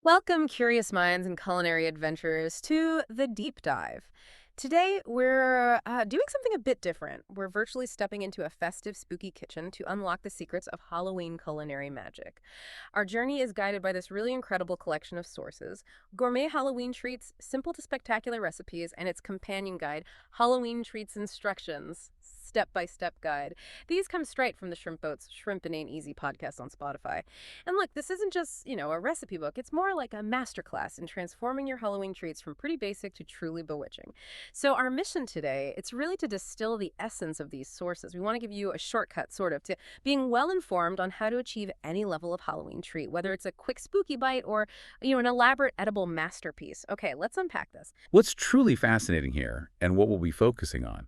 Welcome, curious minds and culinary adventurers, to The Deep Dive. Today, we're doing something a bit different. We're virtually stepping into a festive, spooky kitchen to unlock the secrets of Halloween culinary magic. Our journey is guided by this really incredible collection of sources: gourmet Halloween treats, simple to spectacular recipes, and its companion guide, Halloween Treats Instructions. Step-by-step guide. These come straight from the Shrimp Boat's Shrimp and Ain't Easy podcast on Spotify. And look, this isn't just, a recipe book. It's more like a masterclass in transforming your Halloween treats from pretty basic to truly bewitching. So our mission today, it's really to distill the essence of these sources. We want to give you a shortcut, sort of, to being well informed on how to achieve any level of Halloween treat, whether it's a quick spooky bite or, an elaborate edible masterpiece. Okay, let's unpack this. What's truly fascinating here, and what we'll be focusing on,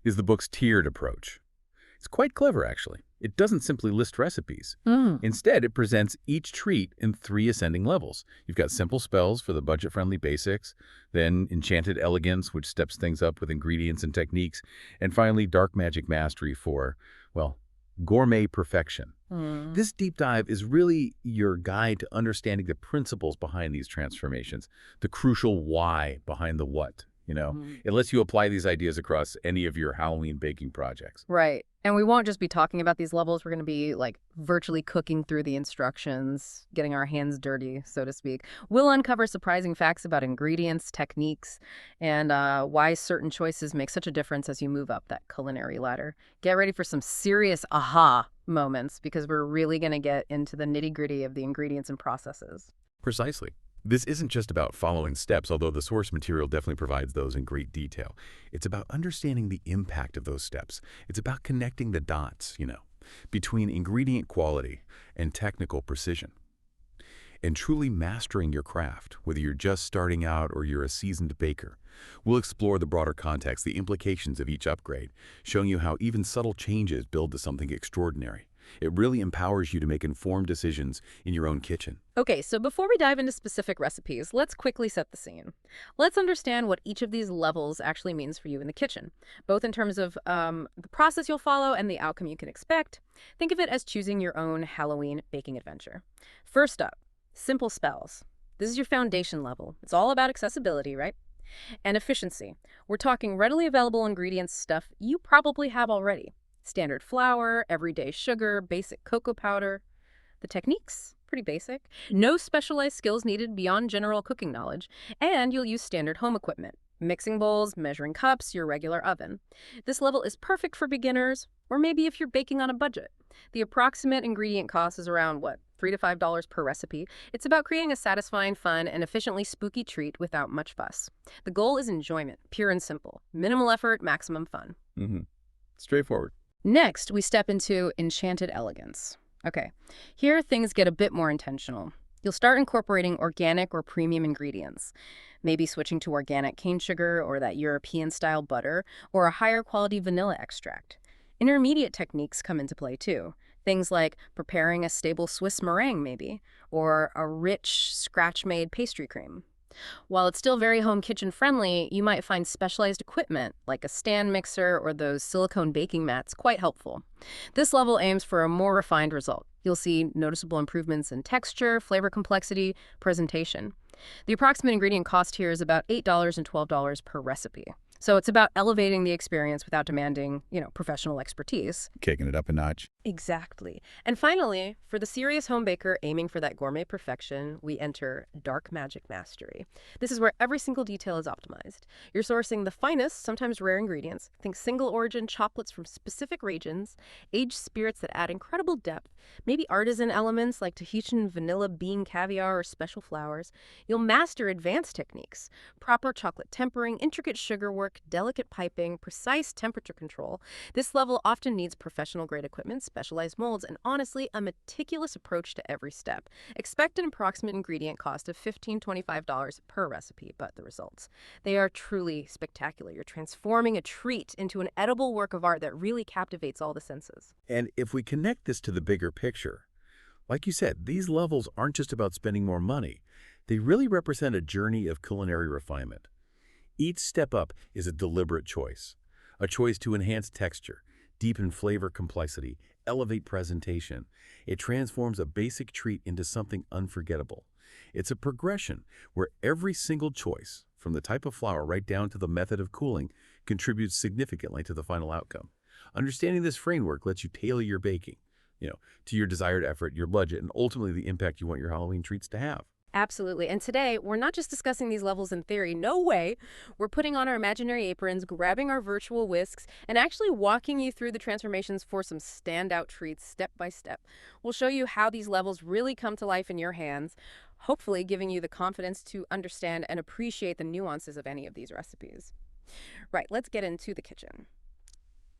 is the book's tiered approach. It's quite clever, actually. It doesn't simply list recipes. Instead, it presents each treat in 3 ascending levels. You've got simple spells for the budget-friendly basics, then enchanted elegance, which steps things up with ingredients and techniques, and finally, dark magic mastery for, well, gourmet perfection. This deep dive is really your guide to understanding the principles behind these transformations, the crucial why behind the what. It lets you apply these ideas across any of your Halloween baking projects. Right. And we won't just be talking about these levels. We're going to be virtually cooking through the instructions, getting our hands dirty, so to speak. We'll uncover surprising facts about ingredients, techniques, and why certain choices make such a difference as you move up that culinary ladder. Get ready for some serious aha moments, because we're really going to get into the nitty-gritty of the ingredients and processes. Precisely. This isn't just about following steps, although the source material definitely provides those in great detail. It's about understanding the impact of those steps. It's about connecting the dots, between ingredient quality and technical precision. And truly mastering your craft, whether you're just starting out or you're a seasoned baker. We'll explore the broader context, the implications of each upgrade, showing you how even subtle changes build to something extraordinary. It really empowers you to make informed decisions in your own kitchen. Okay, so before we dive into specific recipes, let's quickly set the scene. Let's understand what each of these levels actually means for you in the kitchen, both in terms of the process you'll follow and the outcome you can expect. Think of it as choosing your own Halloween baking adventure. First up, simple spells. This is your foundation level. It's all about accessibility, right? And efficiency. We're talking readily available ingredients, stuff you probably have already. Standard flour, everyday sugar, basic cocoa powder. The techniques? Pretty basic. No specialized skills needed beyond general cooking knowledge, and you'll use standard home equipment. Mixing bowls, measuring cups, your regular oven. This level is perfect for beginners, or maybe if you're baking on a budget. The approximate ingredient cost is around, $3 to $5 per recipe. It's about creating a satisfying, fun, and efficiently spooky treat without much fuss. The goal is enjoyment, pure and simple. Minimal effort, maximum fun. Straightforward. Next, we step into enchanted elegance. Okay, here things get a bit more intentional. You'll start incorporating organic or premium ingredients, maybe switching to organic cane sugar or that European-style butter or a higher quality vanilla extract. Intermediate techniques come into play too. Things like preparing a stable Swiss meringue maybe, or a rich scratch-made pastry cream. While it's still very home kitchen friendly, you might find specialized equipment like a stand mixer or those silicone baking mats quite helpful. This level aims for a more refined result. You'll see noticeable improvements in texture, flavor complexity, presentation. The approximate ingredient cost here is about $8 and $12 per recipe. So it's about elevating the experience without demanding, professional expertise. Kicking it up a notch. Exactly. And finally, for the serious home baker aiming for that gourmet perfection, we enter dark magic mastery. This is where every single detail is optimized. You're sourcing the finest, sometimes rare ingredients. Think single origin chocolates from specific regions, aged spirits that add incredible depth, maybe artisan elements like Tahitian vanilla bean caviar or special flowers. You'll master advanced techniques, proper chocolate tempering, intricate sugar work, delicate piping, precise temperature control. This level often needs professional-grade equipment, specialized molds, and honestly, a meticulous approach to every step. Expect an approximate ingredient cost of $15 to $25 per recipe, but the results, they are truly spectacular. You're transforming a treat into an edible work of art that really captivates all the senses. And if we connect this to the bigger picture, like you said, these levels aren't just about spending more money. They really represent a journey of culinary refinement. Each step up is a deliberate choice, a choice to enhance texture, deepen flavor complexity, elevate presentation. It transforms a basic treat into something unforgettable. It's a progression where every single choice, from the type of flour right down to the method of cooling, contributes significantly to the final outcome. Understanding this framework lets you tailor your baking, to your desired effort, your budget, and ultimately the impact you want your Halloween treats to have. Absolutely. And today, we're not just discussing these levels in theory. No way. We're putting on our imaginary aprons, grabbing our virtual whisks, and actually walking you through the transformations for some standout treats step by step. We'll show you how these levels really come to life in your hands, hopefully giving you the confidence to understand and appreciate the nuances of any of these recipes. Right, let's get into the kitchen.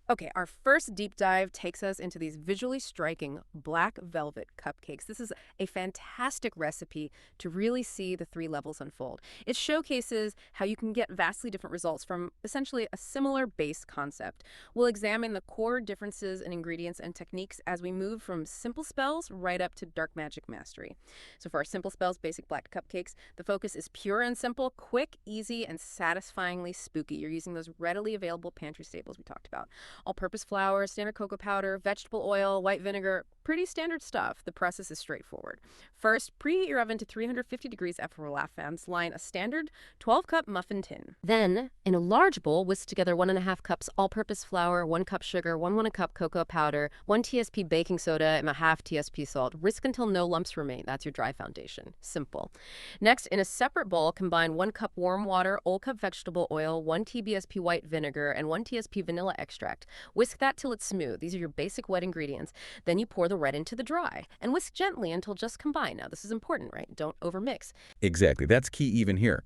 Okay, our first deep dive takes us into these visually striking black velvet cupcakes. This is a fantastic recipe to really see the three levels unfold. It showcases how you can get vastly different results from essentially a similar base concept. We'll examine the core differences in ingredients and techniques as we move from simple spells right up to dark magic mastery. So for our simple spells basic black cupcakes, the focus is pure and simple, quick, easy, and satisfyingly spooky. You're using those readily available pantry staples we talked about. All-purpose flour, standard cocoa powder, vegetable oil, white vinegar, pretty standard stuff. The process is straightforward. First, preheat your oven to 350 degrees F4 line a standard 12-cup muffin tin. Then, in a large bowl, whisk together 1.5 cups all-purpose flour, 1 cup sugar, 1 cup cocoa powder, 1 TSP baking soda, and a half TSP salt. Whisk until no lumps remain. That's your dry foundation. Simple. Next, in a separate bowl, combine 1 cup warm water, 1 cup vegetable oil, 1 TBSP white vinegar, and 1 TSP vanilla extract. Whisk that till it's smooth. These are your basic wet ingredients. Then you pour the red into the dry and whisk gently until just combined. Now, this is important, right? Don't overmix. Exactly. That's key even here.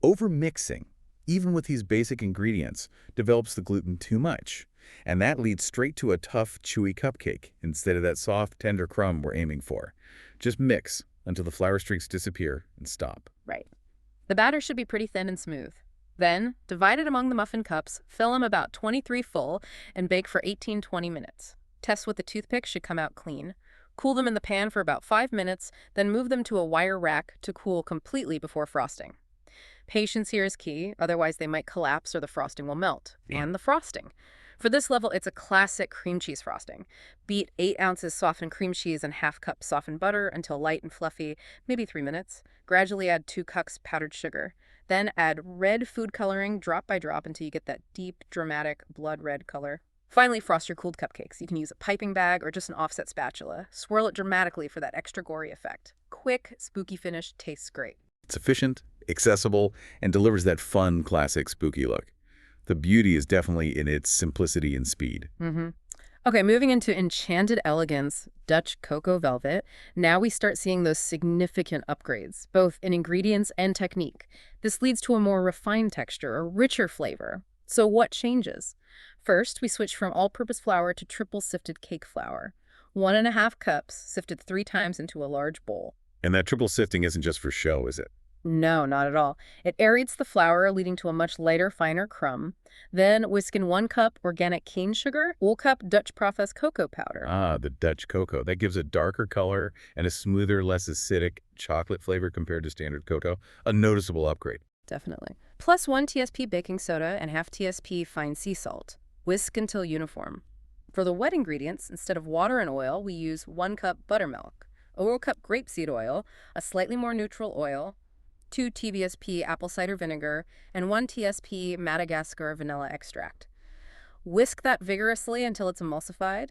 Overmixing, even with these basic ingredients, develops the gluten too much. And that leads straight to a tough, chewy cupcake instead of that soft, tender crumb we're aiming for. Just mix until the flour streaks disappear and stop. Right. The batter should be pretty thin and smooth. Then, divide it among the muffin cups, fill them about 23 full, and bake for 18-20 minutes. Test with the toothpick should come out clean. Cool them in the pan for about 5 minutes, then move them to a wire rack to cool completely before frosting. Patience here is key, otherwise they might collapse or the frosting will melt. Yeah. And the frosting. For this level, it's a classic cream cheese frosting. Beat 8 ounces softened cream cheese and ½ cup softened butter until light and fluffy, maybe 3 minutes. Gradually add 2 cups powdered sugar. Then add red food coloring drop by drop until you get that deep, dramatic blood red color. Finally, frost your cooled cupcakes. You can use a piping bag or just an offset spatula. Swirl it dramatically for that extra gory effect. Quick, spooky finish tastes great. It's efficient, accessible, and delivers that fun, classic, spooky look. The beauty is definitely in its simplicity and speed. Okay, moving into Enchanted Elegance, Dutch Cocoa Velvet, now we start seeing those significant upgrades, both in ingredients and technique. This leads to a more refined texture, a richer flavor. So what changes? First, we switch from all-purpose flour to triple sifted cake flour. 1.5 cups, sifted 3 times into a large bowl. And that triple sifting isn't just for show, is it? No, not at all. It aerates the flour, leading to a much lighter, finer crumb. Then whisk in 1 cup organic cane sugar, 1 cup Dutch processed cocoa powder. Ah, the Dutch cocoa. That gives a darker color and a smoother, less acidic chocolate flavor compared to standard cocoa. A noticeable upgrade. Definitely. Plus 1 TSP baking soda and ½ TSP fine sea salt. Whisk until uniform. For the wet ingredients, instead of water and oil, we use 1 cup buttermilk, 1 cup grapeseed oil, a slightly more neutral oil, 2 TBSP apple cider vinegar, and 1 TSP Madagascar vanilla extract. Whisk that vigorously until it's emulsified.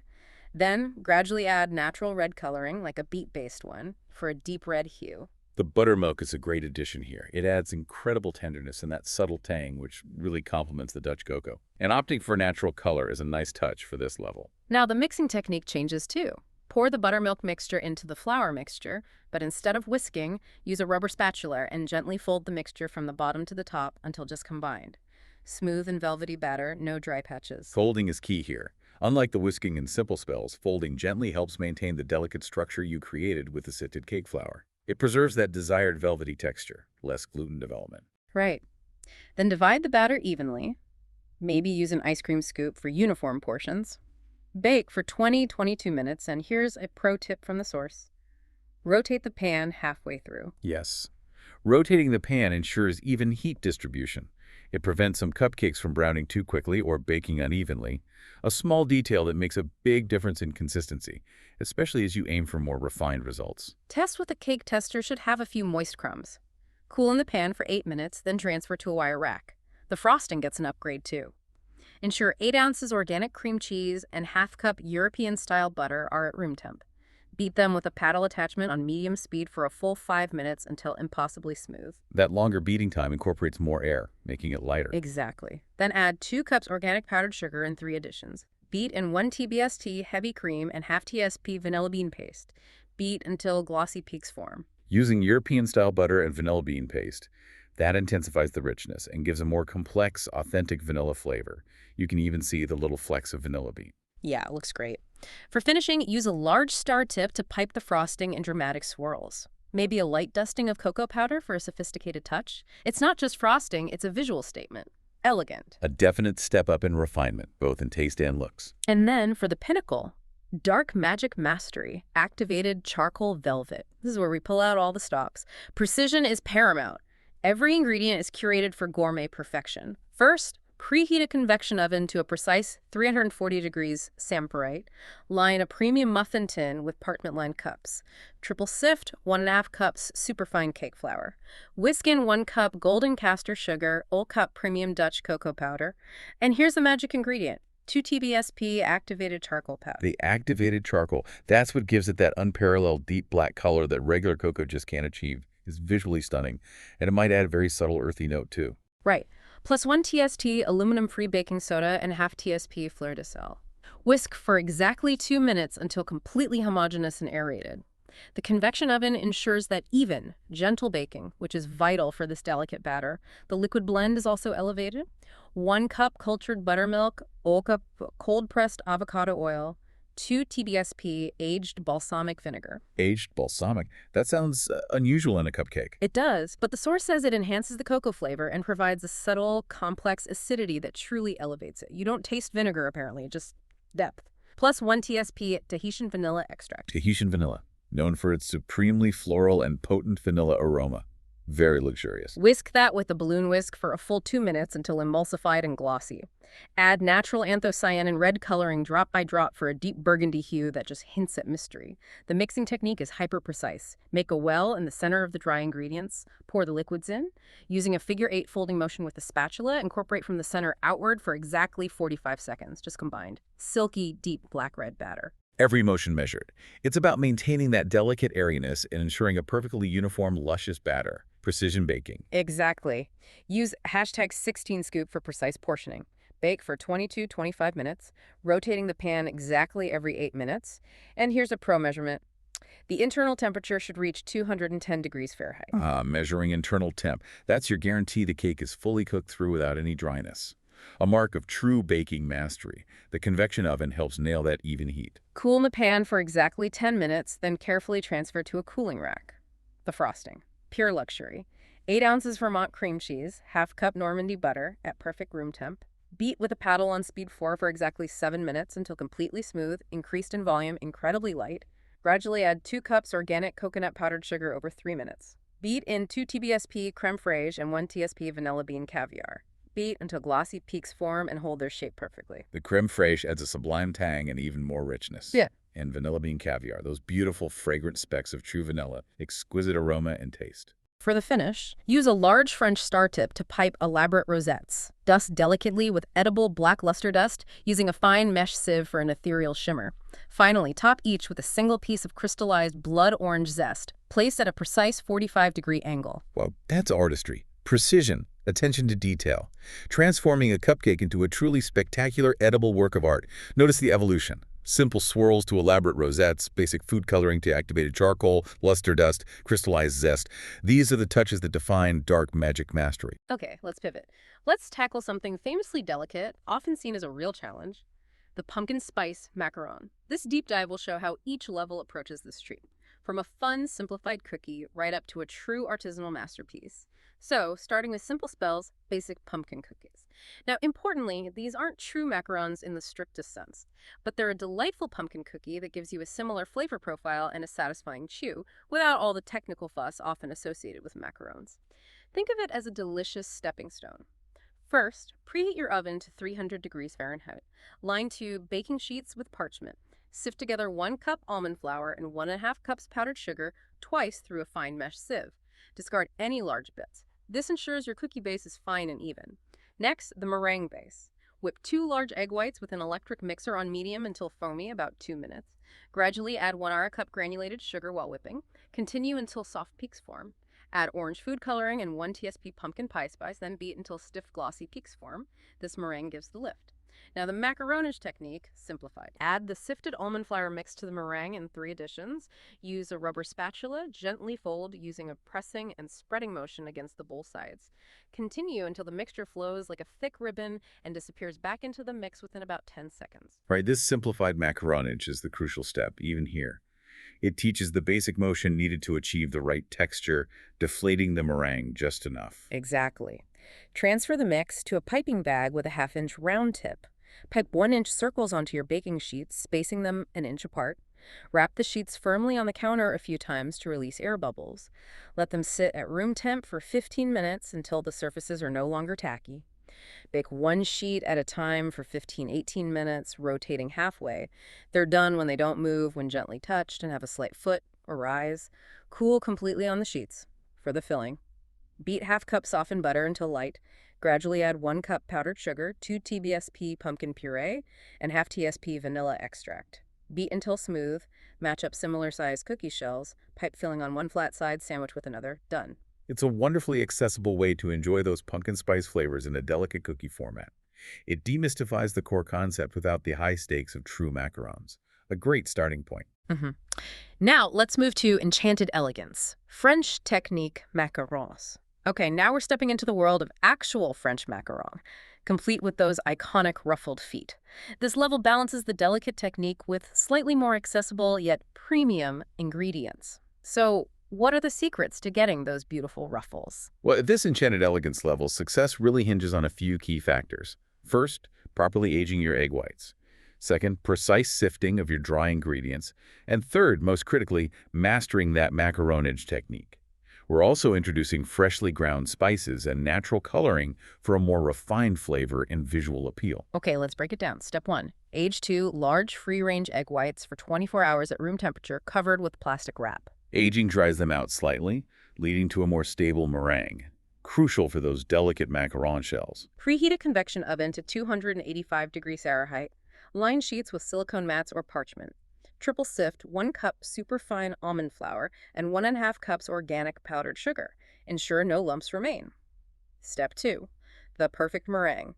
Then gradually add natural red coloring, like a beet-based one, for a deep red hue. The buttermilk is a great addition here. It adds incredible tenderness and that subtle tang, which really complements the Dutch cocoa. And opting for natural color is a nice touch for this level. Now the mixing technique changes too. Pour the buttermilk mixture into the flour mixture, but instead of whisking, use a rubber spatula and gently fold the mixture from the bottom to the top until just combined. Smooth and velvety batter, no dry patches. Folding is key here. Unlike the whisking in simple spells, folding gently helps maintain the delicate structure you created with the sifted cake flour. It preserves that desired velvety texture, less gluten development. Right. Then divide the batter evenly. Maybe use an ice cream scoop for uniform portions. Bake for 20-22 minutes, and here's a pro tip from the source. Rotate the pan halfway through. Yes. Rotating the pan ensures even heat distribution. It prevents some cupcakes from browning too quickly or baking unevenly, a small detail that makes a big difference in consistency, especially as you aim for more refined results. Test with a cake tester should have a few moist crumbs. Cool in the pan for 8 minutes, then transfer to a wire rack. The frosting gets an upgrade too. Ensure 8 ounces organic cream cheese and half cup European-style butter are at room temp. Beat them with a paddle attachment on medium speed for a full 5 minutes until impossibly smooth. That longer beating time incorporates more air, making it lighter. Exactly. Then add 2 cups organic powdered sugar and 3 additions. Beat in 1 TBST heavy cream and half TSP vanilla bean paste. Beat until glossy peaks form. Using European-style butter and vanilla bean paste, that intensifies the richness and gives a more complex, authentic vanilla flavor. You can even see the little flecks of vanilla bean. Yeah, it looks great. For finishing, use a large star tip to pipe the frosting in dramatic swirls. Maybe a light dusting of cocoa powder for a sophisticated touch. It's not just frosting, it's a visual statement. Elegant. A definite step up in refinement, both in taste and looks. And then for the pinnacle, Dark Magic Mastery, Activated Charcoal Velvet. This is where we pull out all the stops. Precision is paramount. Every ingredient is curated for gourmet perfection. First, preheat a convection oven to a precise 340 degrees Samporite. Line a premium muffin tin with parchment-lined cups. Triple sift 1½ cups superfine cake flour. Whisk in 1 cup golden castor sugar, 1 cup premium Dutch cocoa powder. And here's the magic ingredient. 2 TBSP activated charcoal powder. The activated charcoal, that's what gives it that unparalleled deep black color that regular cocoa just can't achieve. It's visually stunning, and it might add a very subtle earthy note too. Right. Plus 1 TST aluminum-free baking soda and half TSP fleur de sel. Whisk for exactly 2 minutes until completely homogeneous and aerated. The convection oven ensures that even, gentle baking, which is vital for this delicate batter. The liquid blend is also elevated. 1 cup cultured buttermilk, 1 cup cold-pressed avocado oil, 2 TBSP aged balsamic vinegar. Aged balsamic? That sounds unusual in a cupcake. It does, but the source says it enhances the cocoa flavor and provides a subtle, complex acidity that truly elevates it. You don't taste vinegar, apparently, just depth. Plus 1 TSP Tahitian vanilla extract. Tahitian vanilla, known for its supremely floral and potent vanilla aroma. Very luxurious. Whisk that with a balloon whisk for a full 2 minutes until emulsified and glossy. Add natural anthocyanin red coloring drop by drop for a deep burgundy hue that just hints at mystery. The mixing technique is hyper-precise. Make a well in the center of the dry ingredients. Pour the liquids in. Using a figure-8 folding motion with a spatula, incorporate from the center outward for exactly 45 seconds, just combined. Silky, deep black-red batter. Every motion measured. It's about maintaining that delicate airiness and ensuring a perfectly uniform, luscious batter. Precision baking. Exactly. Use hashtag 16scoop for precise portioning. Bake for 22-25 minutes, rotating the pan exactly every 8 minutes. And here's a pro measurement. The internal temperature should reach 210 degrees Fahrenheit. Measuring internal temp. That's your guarantee the cake is fully cooked through without any dryness. A mark of true baking mastery. The convection oven helps nail that even heat. Cool in the pan for exactly 10 minutes, then carefully transfer to a cooling rack. The frosting. Pure luxury. 8 ounces Vermont cream cheese, ½ cup Normandy butter at perfect room temp. Beat with a paddle on speed 4 for exactly 7 minutes until completely smooth, increased in volume, incredibly light. Gradually add 2 cups organic coconut powdered sugar over 3 minutes. Beat in 2 TBSP creme fraiche and 1 TSP vanilla bean caviar. Beat until glossy peaks form and hold their shape perfectly. The creme fraiche adds a sublime tang and even more richness. Yeah. And vanilla bean caviar, those beautiful fragrant specks of true vanilla, exquisite aroma and taste. For the finish, use a large French star tip to pipe elaborate rosettes. Dust delicately with edible black luster dust, using a fine mesh sieve for an ethereal shimmer. Finally, top each with a single piece of crystallized blood orange zest, placed at a precise 45-degree angle. Wow, that's artistry. Precision, attention to detail. Transforming a cupcake into a truly spectacular edible work of art. Notice the evolution. Simple swirls to elaborate rosettes, basic food coloring to activated charcoal, luster dust, crystallized zest. These are the touches that define dark magic mastery. Okay, let's pivot. Let's tackle something famously delicate, often seen as a real challenge, the pumpkin spice macaron. This deep dive will show how each level approaches this treat, from a fun, simplified cookie right up to a true artisanal masterpiece. So, starting with simple spells, basic pumpkin cookies. Now, importantly, these aren't true macarons in the strictest sense, but they're a delightful pumpkin cookie that gives you a similar flavor profile and a satisfying chew, without all the technical fuss often associated with macarons. Think of it as a delicious stepping stone. First, preheat your oven to 300 degrees Fahrenheit. Line 2 baking sheets with parchment. Sift together 1 cup almond flour and 1.5 cups powdered sugar twice through a fine mesh sieve. Discard any large bits. This ensures your cookie base is fine and even. Next, the meringue base. Whip 2 large egg whites with an electric mixer on medium until foamy, about 2 minutes. Gradually add 1/4 cup granulated sugar while whipping. Continue until soft peaks form. Add orange food coloring and 1 TSP pumpkin pie spice, then beat until stiff glossy peaks form. This meringue gives the lift. Now the macaronage technique, simplified. Add the sifted almond flour mix to the meringue in 3 additions. Use a rubber spatula, gently fold using a pressing and spreading motion against the bowl sides. Continue until the mixture flows like a thick ribbon and disappears back into the mix within about 10 seconds. Right, this simplified macaronage is the crucial step, even here. It teaches the basic motion needed to achieve the right texture, deflating the meringue just enough. Exactly. Transfer the mix to a piping bag with a 1/2-inch round tip. Pipe 1-inch circles onto your baking sheets, spacing them an inch apart. Wrap the sheets firmly on the counter a few times to release air bubbles. Let them sit at room temp for 15 minutes until the surfaces are no longer tacky. Bake 1 sheet at a time for 15-18 minutes, rotating halfway. They're done when they don't move when gently touched and have a slight foot or rise. Cool completely on the sheets. For the filling, beat 1/2 cup softened butter until light. Gradually add 1 cup powdered sugar, 2 TBSP pumpkin puree, and 1/2 TSP vanilla extract. Beat until smooth. Match up similar-sized cookie shells. Pipe filling on one flat side, sandwich with another. Done. It's a wonderfully accessible way to enjoy those pumpkin spice flavors in a delicate cookie format. It demystifies the core concept without the high stakes of true macarons. A great starting point. Mhm. Now, let's move to enchanted elegance. French technique macarons. Okay, now we're stepping into the world of actual French macaron, complete with those iconic ruffled feet. This level balances the delicate technique with slightly more accessible yet premium ingredients. So, what are the secrets to getting those beautiful ruffles? Well, at this enchanted elegance level, success really hinges on a few key factors. First, properly aging your egg whites. Second, precise sifting of your dry ingredients. And third, most critically, mastering that macaronage technique. We're also introducing freshly ground spices and natural coloring for a more refined flavor and visual appeal. Okay, let's break it down. Step 1. Age 2 large free-range egg whites for 24 hours at room temperature, covered with plastic wrap. Aging dries them out slightly, leading to a more stable meringue, crucial for those delicate macaron shells. Preheat a convection oven to 285 degrees Fahrenheit. Line sheets with silicone mats or parchment. Triple sift 1 cup superfine almond flour and 1.5 cups organic powdered sugar. Ensure no lumps remain. Step 2. The perfect meringue.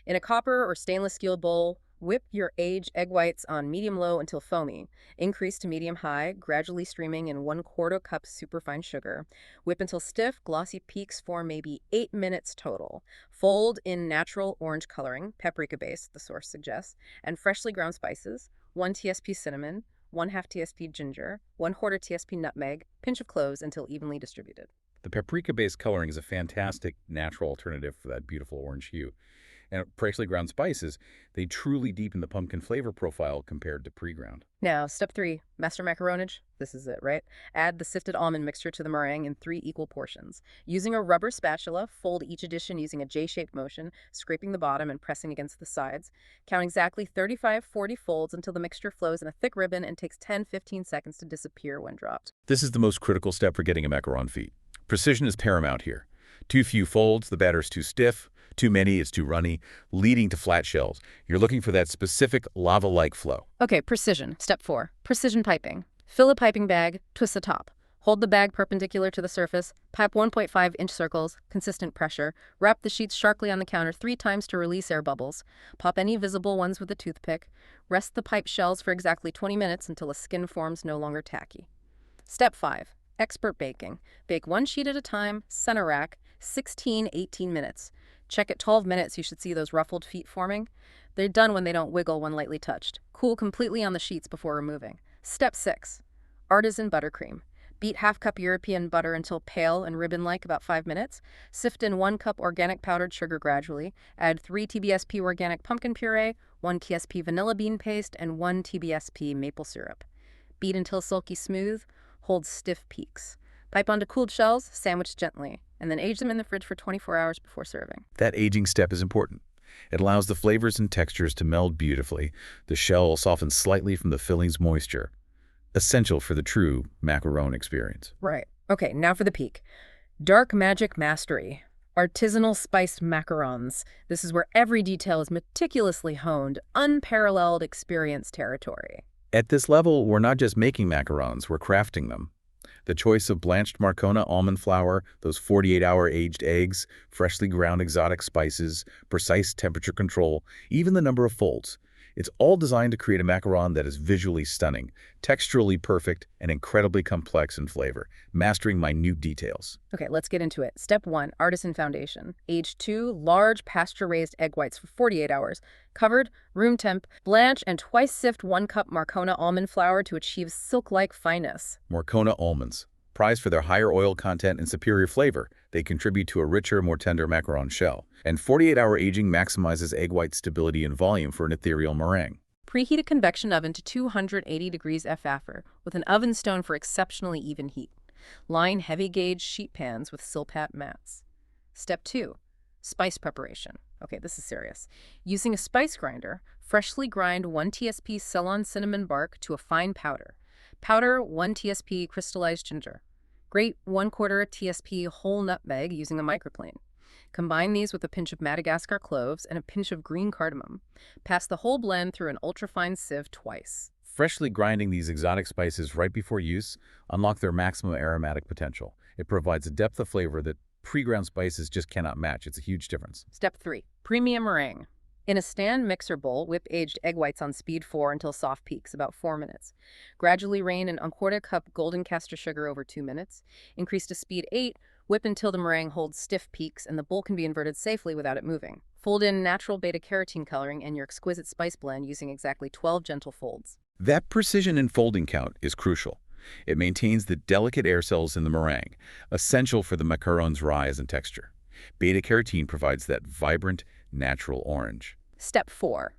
In a copper or stainless steel bowl, whip your aged egg whites on medium-low until foamy. Increase to medium-high, gradually streaming in 1/4 cup superfine sugar. Whip until stiff, glossy peaks for maybe 8 minutes total. Fold in natural orange coloring, paprika base, the source suggests, and freshly ground spices, 1 TSP cinnamon, 1/2 TSP ginger, 1/4 TSP nutmeg, pinch of cloves until evenly distributed. The paprika-based coloring is a fantastic natural alternative for that beautiful orange hue. And freshly ground spices, they truly deepen the pumpkin flavor profile compared to pre-ground. Now, step 3, master macaronage. This is it, right? Add the sifted almond mixture to the meringue in 3 equal portions. Using a rubber spatula, fold each addition using a J-shaped motion, scraping the bottom and pressing against the sides. Count exactly 35-40 folds until the mixture flows in a thick ribbon and takes 10-15 seconds to disappear when dropped. This is the most critical step for getting a macaron feet. Precision is paramount here. Too few folds, the batter is too stiff. Too many, it's too runny, leading to flat shells. You're looking for that specific lava-like flow. Okay, precision. Step 4, precision piping. Fill a piping bag, twist the top. Hold the bag perpendicular to the surface, pipe 1.5-inch circles, consistent pressure. Wrap the sheets sharply on the counter 3 times to release air bubbles. Pop any visible ones with a toothpick. Rest the pipe shells for exactly 20 minutes until the skin forms no longer tacky. Step 5, expert baking. Bake 1 sheet at a time, center rack, 16-18 minutes. Check at 12 minutes, you should see those ruffled feet forming. They're done when they don't wiggle when lightly touched. Cool completely on the sheets before removing. Step 6, artisan buttercream. Beat 1/2 cup European butter until pale and ribbon-like about 5 minutes. Sift in 1 cup organic powdered sugar gradually. Add 3 TBSP organic pumpkin puree, 1 TSP vanilla bean paste, and 1 TBSP maple syrup. Beat until silky smooth. Hold stiff peaks. Pipe onto cooled shells, sandwich gently, and then age them in the fridge for 24 hours before serving. That aging step is important. It allows the flavors and textures to meld beautifully. The shell softens slightly from the filling's moisture, essential for the true macaron experience. Right. Okay, now for the peak. Dark Magic Mastery. Artisanal spiced macarons. This is where every detail is meticulously honed, unparalleled experience territory. At this level, we're not just making macarons, we're crafting them. The choice of blanched Marcona almond flour, those 48-hour aged eggs, freshly ground exotic spices, precise temperature control, even the number of folds. It's all designed to create a macaron that is visually stunning, texturally perfect, and incredibly complex in flavor, mastering minute details. Okay, let's get into it. Step 1, Artisan Foundation. Age 2, large pasture-raised egg whites for 48 hours. Covered, room temp, blanch, and twice sift 1 cup Marcona almond flour to achieve silk-like fineness. Marcona almonds. Prized for their higher oil content and superior flavor, they contribute to a richer, more tender macaron shell. And 48-hour aging maximizes egg white stability and volume for an ethereal meringue. Preheat a convection oven to 280 degrees FAFR with an oven stone for exceptionally even heat. Line heavy-gauge sheet pans with silpat mats. Step 2, spice preparation. Okay, this is serious. Using a spice grinder, freshly grind 1 TSP Ceylon cinnamon bark to a fine powder. Powder 1 TSP crystallized ginger. Grate 1/4 TSP whole nutmeg using a microplane. Combine these with a pinch of Madagascar cloves and a pinch of green cardamom. Pass the whole blend through an ultrafine sieve twice. Freshly grinding these exotic spices right before use unlock their maximum aromatic potential. It provides a depth of flavor that pre-ground spices just cannot match. It's a huge difference. Step 3, premium meringue. In a stand mixer bowl, whip aged egg whites on speed 4 until soft peaks, about 4 minutes. Gradually rain an 1/4 cup golden castor sugar over 2 minutes. Increase to speed 8, whip until the meringue holds stiff peaks and the bowl can be inverted safely without it moving. Fold in natural beta-carotene coloring and your exquisite spice blend using exactly 12 gentle folds. That precision in folding count is crucial. It maintains the delicate air cells in the meringue, essential for the macaron's rise and texture. Beta-carotene provides that vibrant, natural orange. Step 4,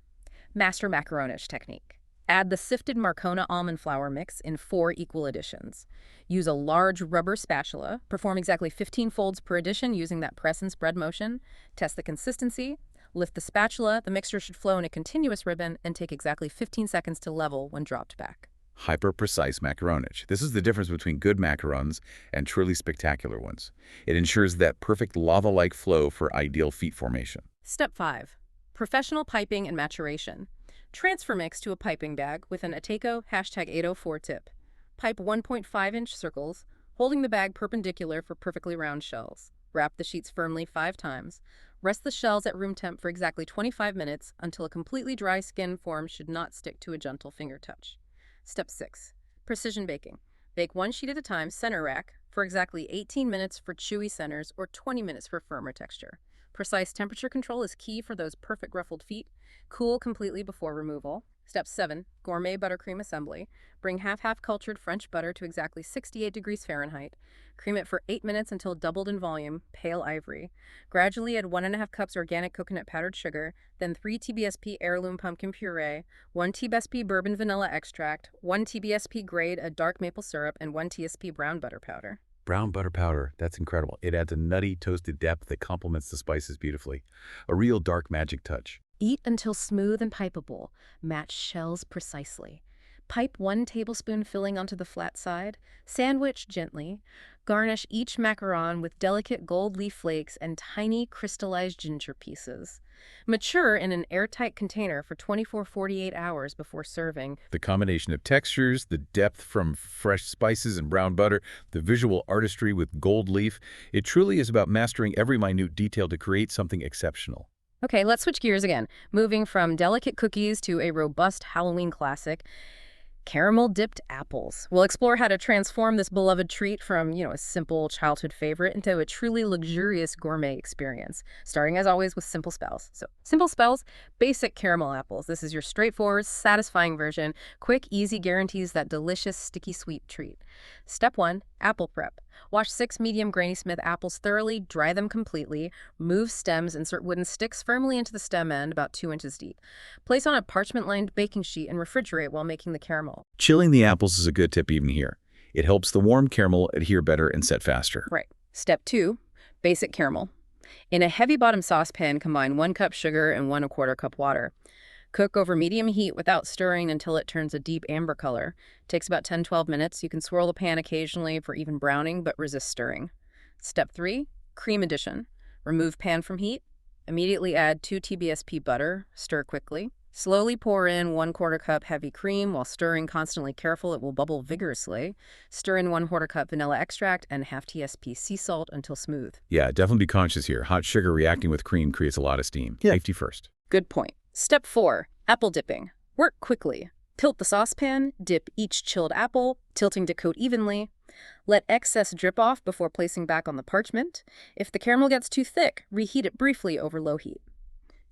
master macaronish technique. Add the sifted Marcona almond flour mix in 4 equal additions. Use a large rubber spatula. Perform exactly 15 folds per addition using that press and spread motion. Test the consistency. Lift the spatula. The mixture should flow in a continuous ribbon and take exactly 15 seconds to level when dropped back. Hyper-precise macaronage. This is the difference between good macarons and truly spectacular ones. It ensures that perfect lava-like flow for ideal feet formation. Step 5, professional piping and maturation. Transfer mix to a piping bag with an Ateco #804 tip. Pipe 1.5-inch circles, holding the bag perpendicular for perfectly round shells. Wrap the sheets firmly 5 times. Rest the shells at room temp for exactly 25 minutes until a completely dry skin form should not stick to a gentle finger touch. Step 6, precision baking. Bake 1 sheet at a time, center rack, for exactly 18 minutes for chewy centers or 20 minutes for firmer texture. Precise temperature control is key for those perfect ruffled feet. Cool completely before removal. Step 7, gourmet buttercream assembly. Bring half-half cultured French butter to exactly 68 degrees Fahrenheit. Cream it for 8 minutes until doubled in volume, pale ivory. Gradually add 1½ cups organic coconut powdered sugar, then 3 TBSP heirloom pumpkin puree, 1 TBSP bourbon vanilla extract, 1 TBSP grade a dark maple syrup, and 1 TSP brown butter powder. Brown butter powder, that's incredible. It adds a nutty, toasted depth that complements the spices beautifully. A real dark magic touch. Eat until smooth and pipeable. Match shells precisely. Pipe 1 tablespoon filling onto the flat side. Sandwich gently. Garnish each macaron with delicate gold leaf flakes and tiny crystallized ginger pieces. Mature in an airtight container for 24-48 hours before serving. The combination of textures, the depth from fresh spices and brown butter, the visual artistry with gold leaf, it truly is about mastering every minute detail to create something exceptional. Okay, let's switch gears again. Moving from delicate cookies to a robust Halloween classic, caramel-dipped apples. We'll explore how to transform this beloved treat from, a simple childhood favorite into a truly luxurious gourmet experience, starting as always with simple spells. So, simple spells, basic caramel apples. This is your straightforward, satisfying version. Quick, easy guarantees that delicious, sticky sweet treat. Step 1, apple prep. Wash 6 medium Granny Smith apples thoroughly, dry them completely, remove stems, insert wooden sticks firmly into the stem end about 2 inches deep. Place on a parchment-lined baking sheet and refrigerate while making the caramel. Chilling the apples is a good tip even here. It helps the warm caramel adhere better and set faster. Right. Step 2, basic caramel. In a heavy bottom saucepan, combine 1 cup sugar and 1 1/4 cup water. Cook over medium heat without stirring until it turns a deep amber color. Takes about 10-12 minutes. You can swirl the pan occasionally for even browning, but resist stirring. Step 3, cream addition. Remove pan from heat. Immediately add 2 TBSP butter. Stir quickly. Slowly pour in 1/4 cup heavy cream while stirring, constantly careful it will bubble vigorously. Stir in 1/4 cup vanilla extract and half TSP sea salt until smooth. Yeah, definitely be conscious here. Hot sugar reacting with cream creates a lot of steam. Yeah. Safety first. Good point. Step 4, apple dipping. Work quickly. Tilt the saucepan, dip each chilled apple, tilting to coat evenly. Let excess drip off before placing back on the parchment. If the caramel gets too thick, reheat it briefly over low heat.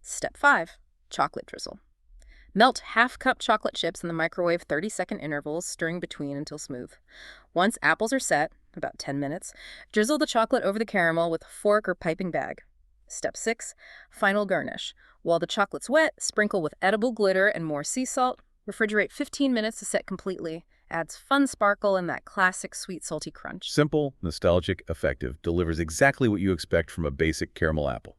Step 5, chocolate drizzle. Melt half-cup chocolate chips in the microwave 30-second intervals, stirring between until smooth. Once apples are set, about 10 minutes, drizzle the chocolate over the caramel with a fork or piping bag. Step 6, final garnish. While the chocolate's wet, sprinkle with edible glitter and more sea salt. Refrigerate 15 minutes to set completely. Adds fun sparkle and that classic sweet salty crunch. Simple, nostalgic, effective. Delivers exactly what you expect from a basic caramel apple.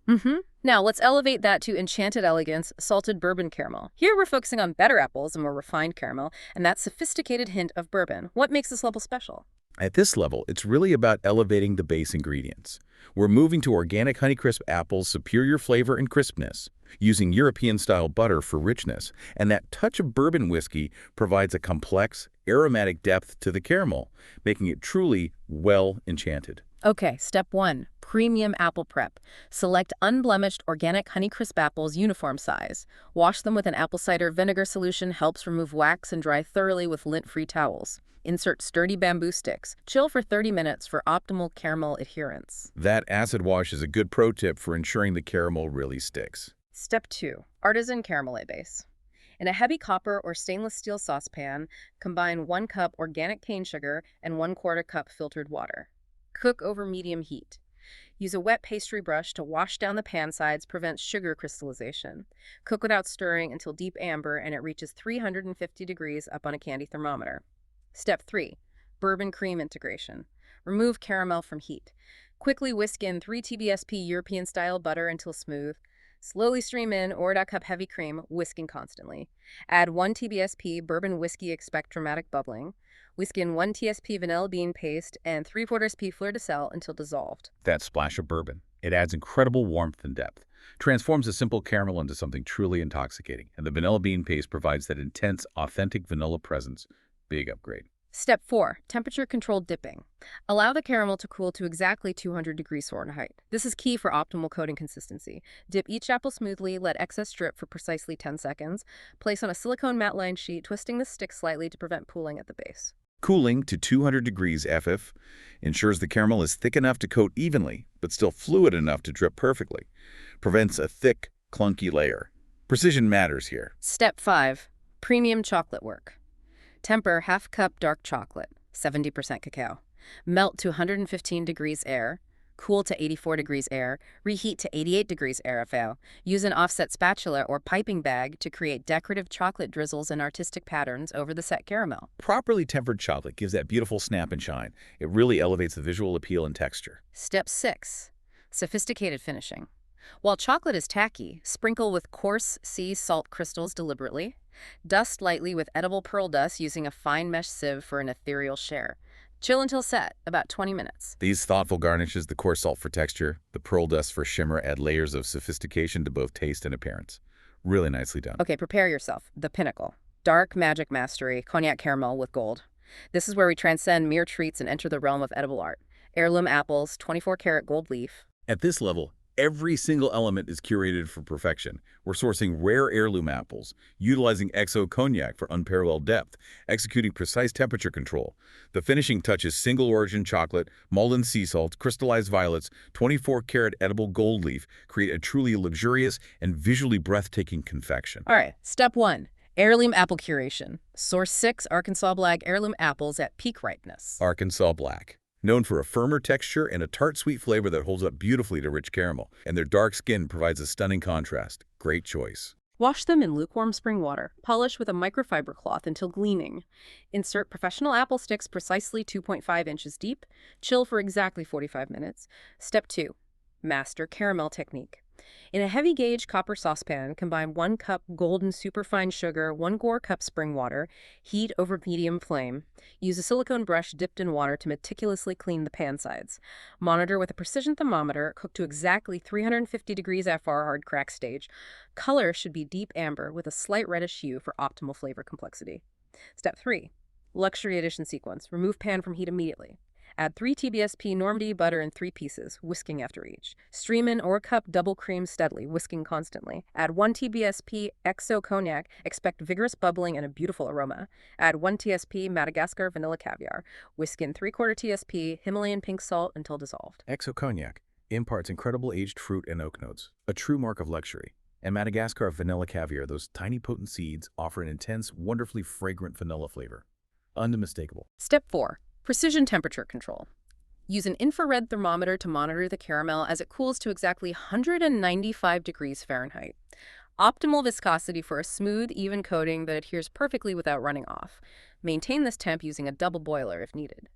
Now, let's elevate that to enchanted elegance, salted bourbon caramel. Here we're focusing on better apples and more refined caramel, and that sophisticated hint of bourbon. What makes this level special? At this level, it's really about elevating the base ingredients. We're moving to organic Honeycrisp apples' superior flavor and crispness, using European-style butter for richness, and that touch of bourbon whiskey provides a complex, aromatic depth to the caramel, making it truly well enchanted. Okay, step 1, premium apple prep. Select unblemished organic Honeycrisp apples uniform size. Wash them with an apple cider vinegar solution, helps remove wax, and dry thoroughly with lint-free towels. Insert sturdy bamboo sticks. Chill for 30 minutes for optimal caramel adherence. That acid wash is a good pro tip for ensuring the caramel really sticks. Step 2, artisan caramel base. In a heavy copper or stainless steel saucepan, combine 1 cup organic cane sugar and 1/4 cup filtered water. Cook over medium heat. Use a wet pastry brush to wash down the pan sides, prevents sugar crystallization. Cook without stirring until deep amber and it reaches 350 degrees up on a candy thermometer. Step 3, bourbon cream integration. Remove caramel from heat. Quickly whisk in 3 TBSP European-style butter until smooth. Slowly stream in 1/4 cup heavy cream, whisking constantly. Add 1 TBSP bourbon whiskey, expect dramatic bubbling. Whisk in 1 TSP vanilla bean paste and 3/4 sp fleur de sel until dissolved. That splash of bourbon. It adds incredible warmth and depth. Transforms a simple caramel into something truly intoxicating. And the vanilla bean paste provides that intense, authentic vanilla presence. Big upgrade. Step 4, temperature-controlled dipping. Allow the caramel to cool to exactly 200 degrees Fahrenheit. This is key for optimal coating consistency. Dip each apple smoothly, let excess drip for precisely 10 seconds. Place on a silicone matte-lined sheet, twisting the stick slightly to prevent pooling at the base. Cooling to 200 degrees FF ensures the caramel is thick enough to coat evenly, but still fluid enough to drip perfectly. Prevents a thick, clunky layer. Precision matters here. Step 5, premium chocolate work. Temper half cup dark chocolate, 70% cacao. Melt to 115 degrees air. Cool to 84 degrees air. Reheat to 88 degrees air. Use an offset spatula or piping bag to create decorative chocolate drizzles and artistic patterns over the set caramel. Properly tempered chocolate gives that beautiful snap and shine. It really elevates the visual appeal and texture. Step 6, sophisticated finishing. While chocolate is tacky, sprinkle with coarse sea salt crystals deliberately. Dust lightly with edible pearl dust using a fine mesh sieve for an ethereal share. Chill until set, about 20 minutes. These thoughtful garnishes, the coarse salt for texture, the pearl dust for shimmer, add layers of sophistication to both taste and appearance. Really nicely done. Okay, prepare yourself. The pinnacle. Dark magic mastery, cognac caramel with gold. This is where we transcend mere treats and enter the realm of edible art. Heirloom apples, 24-karat gold leaf. At this level, every single element is curated for perfection. We're sourcing rare heirloom apples, utilizing XO cognac for unparalleled depth, executing precise temperature control. The finishing touch is single-origin chocolate, Malden sea salt, crystallized violets, 24-karat edible gold leaf, create a truly luxurious and visually breathtaking confection. All right, step 1, heirloom apple curation. Source 6 Arkansas Black heirloom apples at peak ripeness. Arkansas Black. Known for a firmer texture and a tart sweet flavor that holds up beautifully to rich caramel, and their dark skin provides a stunning contrast. Great choice. Wash them in lukewarm spring water. Polish with a microfiber cloth until gleaming. Insert professional apple sticks precisely 2.5 inches deep. Chill for exactly 45 minutes. Step 2. Master caramel technique. In a heavy gauge copper saucepan, combine 1 cup golden superfine sugar, 1 Gore cup spring water, heat over medium flame. Use a silicone brush dipped in water to meticulously clean the pan sides. Monitor with a precision thermometer, cook to exactly 350 degrees FR hard crack stage. Color should be deep amber with a slight reddish hue for optimal flavor complexity. Step 3. Luxury edition sequence. Remove pan from heat immediately. Add 3 TBSP Normandy butter in 3 pieces, whisking after each. Stream in or cup double cream steadily, whisking constantly. Add 1 TBSP XO cognac, expect vigorous bubbling and a beautiful aroma. Add 1 TSP Madagascar vanilla caviar. Whisk in 3/4 TSP Himalayan pink salt until dissolved. XO cognac imparts incredible aged fruit and oak notes, a true mark of luxury. And Madagascar vanilla caviar, those tiny potent seeds, offer an intense, wonderfully fragrant vanilla flavor. Unmistakable. Step 4. Precision temperature control. Use an infrared thermometer to monitor the caramel as it cools to exactly 195 degrees Fahrenheit. Optimal viscosity for a smooth, even coating that adheres perfectly without running off. Maintain this temp using a double boiler if needed.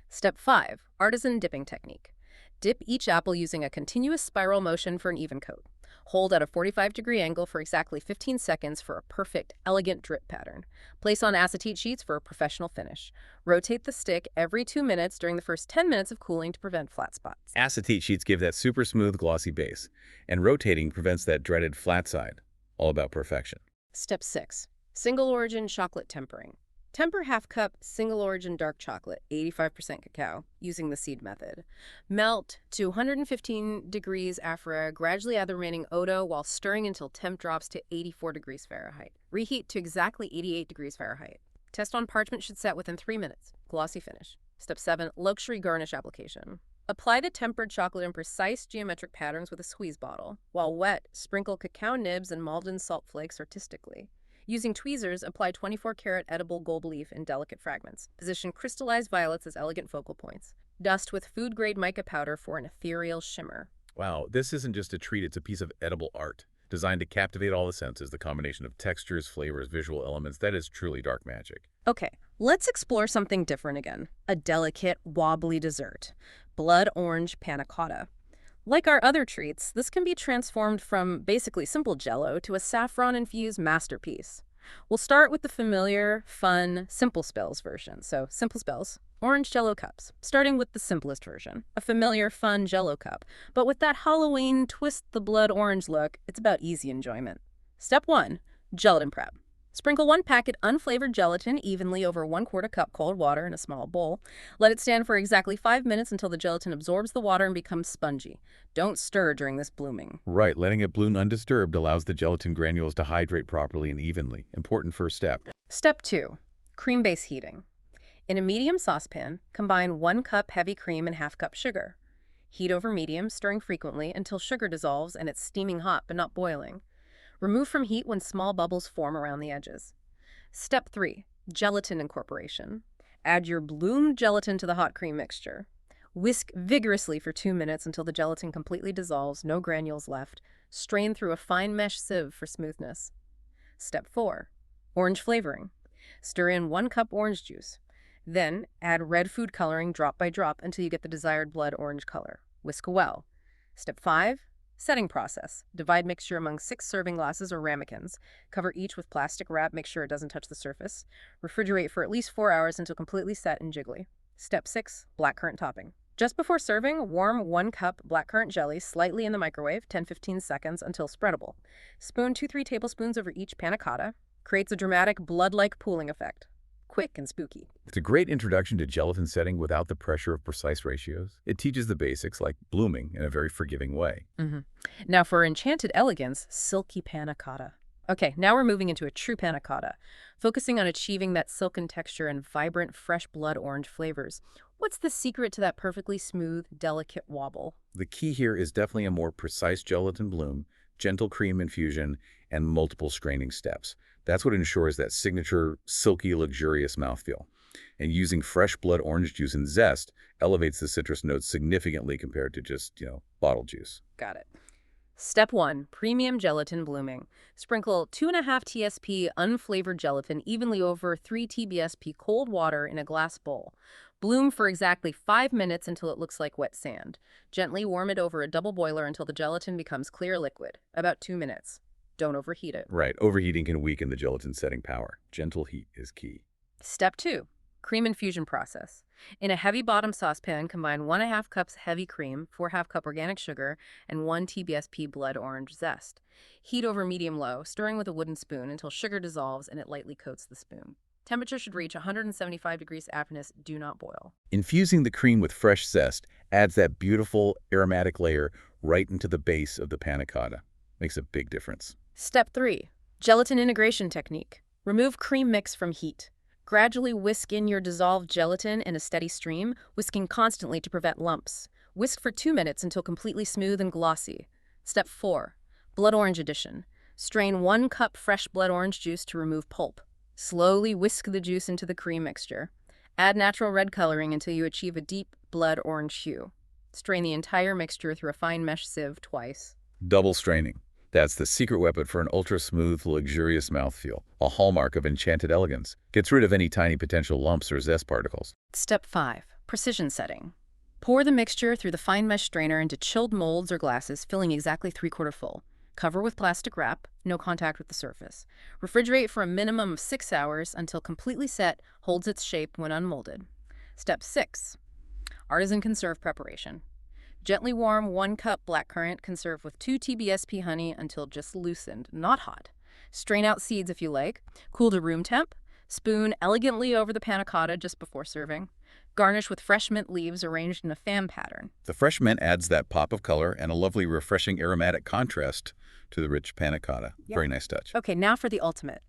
Step 5. Artisan dipping technique. Dip each apple using a continuous spiral motion for an even coat. Hold at a 45-degree angle for exactly 15 seconds for a perfect, elegant drip pattern. Place on acetate sheets for a professional finish. Rotate the stick every 2 minutes during the first 10 minutes of cooling to prevent flat spots. Acetate sheets give that super smooth, glossy base, and rotating prevents that dreaded flat side. All about perfection. Step 6. Single origin chocolate tempering. Temper half cup single origin dark chocolate, 85% cacao, using the seed method. Melt to 115 degrees Afra, gradually add the remaining Odo while stirring until temp drops to 84 degrees Fahrenheit. Reheat to exactly 88 degrees Fahrenheit. Test on parchment should set within 3 minutes. Glossy finish. Step 7. Luxury garnish application. Apply the tempered chocolate in precise geometric patterns with a squeeze bottle. While wet, sprinkle cacao nibs and Malden salt flakes artistically. Using tweezers, apply 24-karat edible gold leaf in delicate fragments. Position crystallized violets as elegant focal points. Dust with food-grade mica powder for an ethereal shimmer. Wow, this isn't just a treat, it's a piece of edible art. Designed to captivate all the senses, the combination of textures, flavors, visual elements, that is truly dark magic. Okay, let's explore something different again. A delicate, wobbly dessert. Blood orange panna cotta. Like our other treats, this can be transformed from basically simple Jell-O to a saffron-infused masterpiece. We'll start with the familiar, fun, simple spells version. So, simple spells, orange Jell-O cups. Starting with the simplest version, a familiar, fun Jell-O cup. But with that Halloween twist the blood orange look, it's about easy enjoyment. Step 1. Gelatin prep. Sprinkle 1 packet unflavored gelatin evenly over 1/4 cup cold water in a small bowl. Let it stand for exactly 5 minutes until the gelatin absorbs the water and becomes spongy. Don't stir during this blooming. Right, letting it bloom undisturbed allows the gelatin granules to hydrate properly and evenly. Important first step. Step 2. Cream base heating. In a medium saucepan, combine 1 cup heavy cream and ½ cup sugar. Heat over medium, stirring frequently until sugar dissolves and it's steaming hot but not boiling. Remove from heat when small bubbles form around the edges. Step 3. Gelatin incorporation. Add your bloomed gelatin to the hot cream mixture. Whisk vigorously for 2 minutes until the gelatin completely dissolves, no granules left. Strain through a fine mesh sieve for smoothness. Step 4. Orange flavoring. Stir in 1 cup orange juice. Then add red food coloring drop by drop until you get the desired blood orange color. Whisk well. Step 5. Setting process. Divide mixture among 6 serving glasses or ramekins. Cover each with plastic wrap, make sure it doesn't touch the surface. Refrigerate for at least 4 hours until completely set and jiggly. Step 6. Blackcurrant topping. Just before serving, warm 1 cup blackcurrant jelly slightly in the microwave, 10-15 seconds until spreadable. Spoon 2-3 tablespoons over each panna cotta. Creates a dramatic blood-like pooling effect. Quick and spooky. It's a great introduction to gelatin setting without the pressure of precise ratios. It teaches the basics, like blooming, in a very forgiving way. Now for enchanted elegance, silky panna cotta. Okay, now we're moving into a true panna cotta, focusing on achieving that silken texture and vibrant, fresh blood orange flavors. What's the secret to that perfectly smooth, delicate wobble? The key here is definitely a more precise gelatin bloom, gentle cream infusion, and multiple straining steps. That's what ensures that signature, silky, luxurious mouthfeel. And using fresh blood orange juice and zest elevates the citrus notes significantly compared to just, bottled juice. Got it. Step 1. Premium gelatin blooming. Sprinkle 2.5 TSP unflavored gelatin evenly over 3 TBSP cold water in a glass bowl. Bloom for exactly 5 minutes until it looks like wet sand. Gently warm it over a double boiler until the gelatin becomes clear liquid. About 2 minutes. Don't overheat it. Right, overheating can weaken the gelatin setting power. Gentle heat is key. Step 2. Cream infusion process. In a heavy bottom saucepan, combine 1.5 cups heavy cream, 4.5 cup organic sugar, and 1 TBSP blood orange zest. Heat over medium-low, stirring with a wooden spoon until sugar dissolves and it lightly coats the spoon. Temperature should reach 175 degrees aptness. Do not boil. Infusing the cream with fresh zest adds that beautiful aromatic layer right into the base of the panna cotta. Makes a big difference. Step 3. Gelatin integration technique. Remove cream mix from heat. Gradually whisk in your dissolved gelatin in a steady stream, whisking constantly to prevent lumps. Whisk for 2 minutes until completely smooth and glossy. Step 4. Blood orange addition. Strain 1 cup fresh blood orange juice to remove pulp. Slowly whisk the juice into the cream mixture. Add natural red coloring until you achieve a deep blood orange hue. Strain the entire mixture through a fine mesh sieve twice. Double straining. That's the secret weapon for an ultra-smooth, luxurious mouthfeel, a hallmark of enchanted elegance. Gets rid of any tiny potential lumps or zest particles. Step 5. Precision setting. Pour the mixture through the fine mesh strainer into chilled molds or glasses, filling exactly 3/4 full. Cover with plastic wrap, no contact with the surface. Refrigerate for a minimum of 6 hours until completely set, holds its shape when unmolded. Step 6. Artisan conserve preparation. Gently warm 1 cup blackcurrant, conserve with 2 TBSP honey until just loosened, not hot. Strain out seeds if you like. Cool to room temp. Spoon elegantly over the panna cotta just before serving. Garnish with fresh mint leaves arranged in a fan pattern. The fresh mint adds that pop of color and a lovely, refreshing aromatic contrast to the rich panna cotta. Yep. Very nice touch. Okay, now for the ultimate.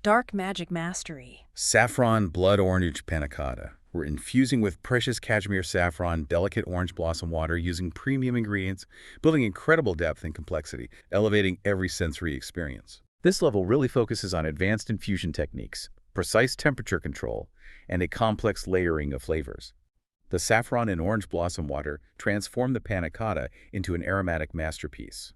Dark magic mastery. Saffron blood orange panna cotta. We're infusing with precious cashmere saffron, delicate orange blossom water using premium ingredients, building incredible depth and complexity, elevating every sensory experience. This level really focuses on advanced infusion techniques, precise temperature control, and a complex layering of flavors. The saffron and orange blossom water transform the panna cotta into an aromatic masterpiece,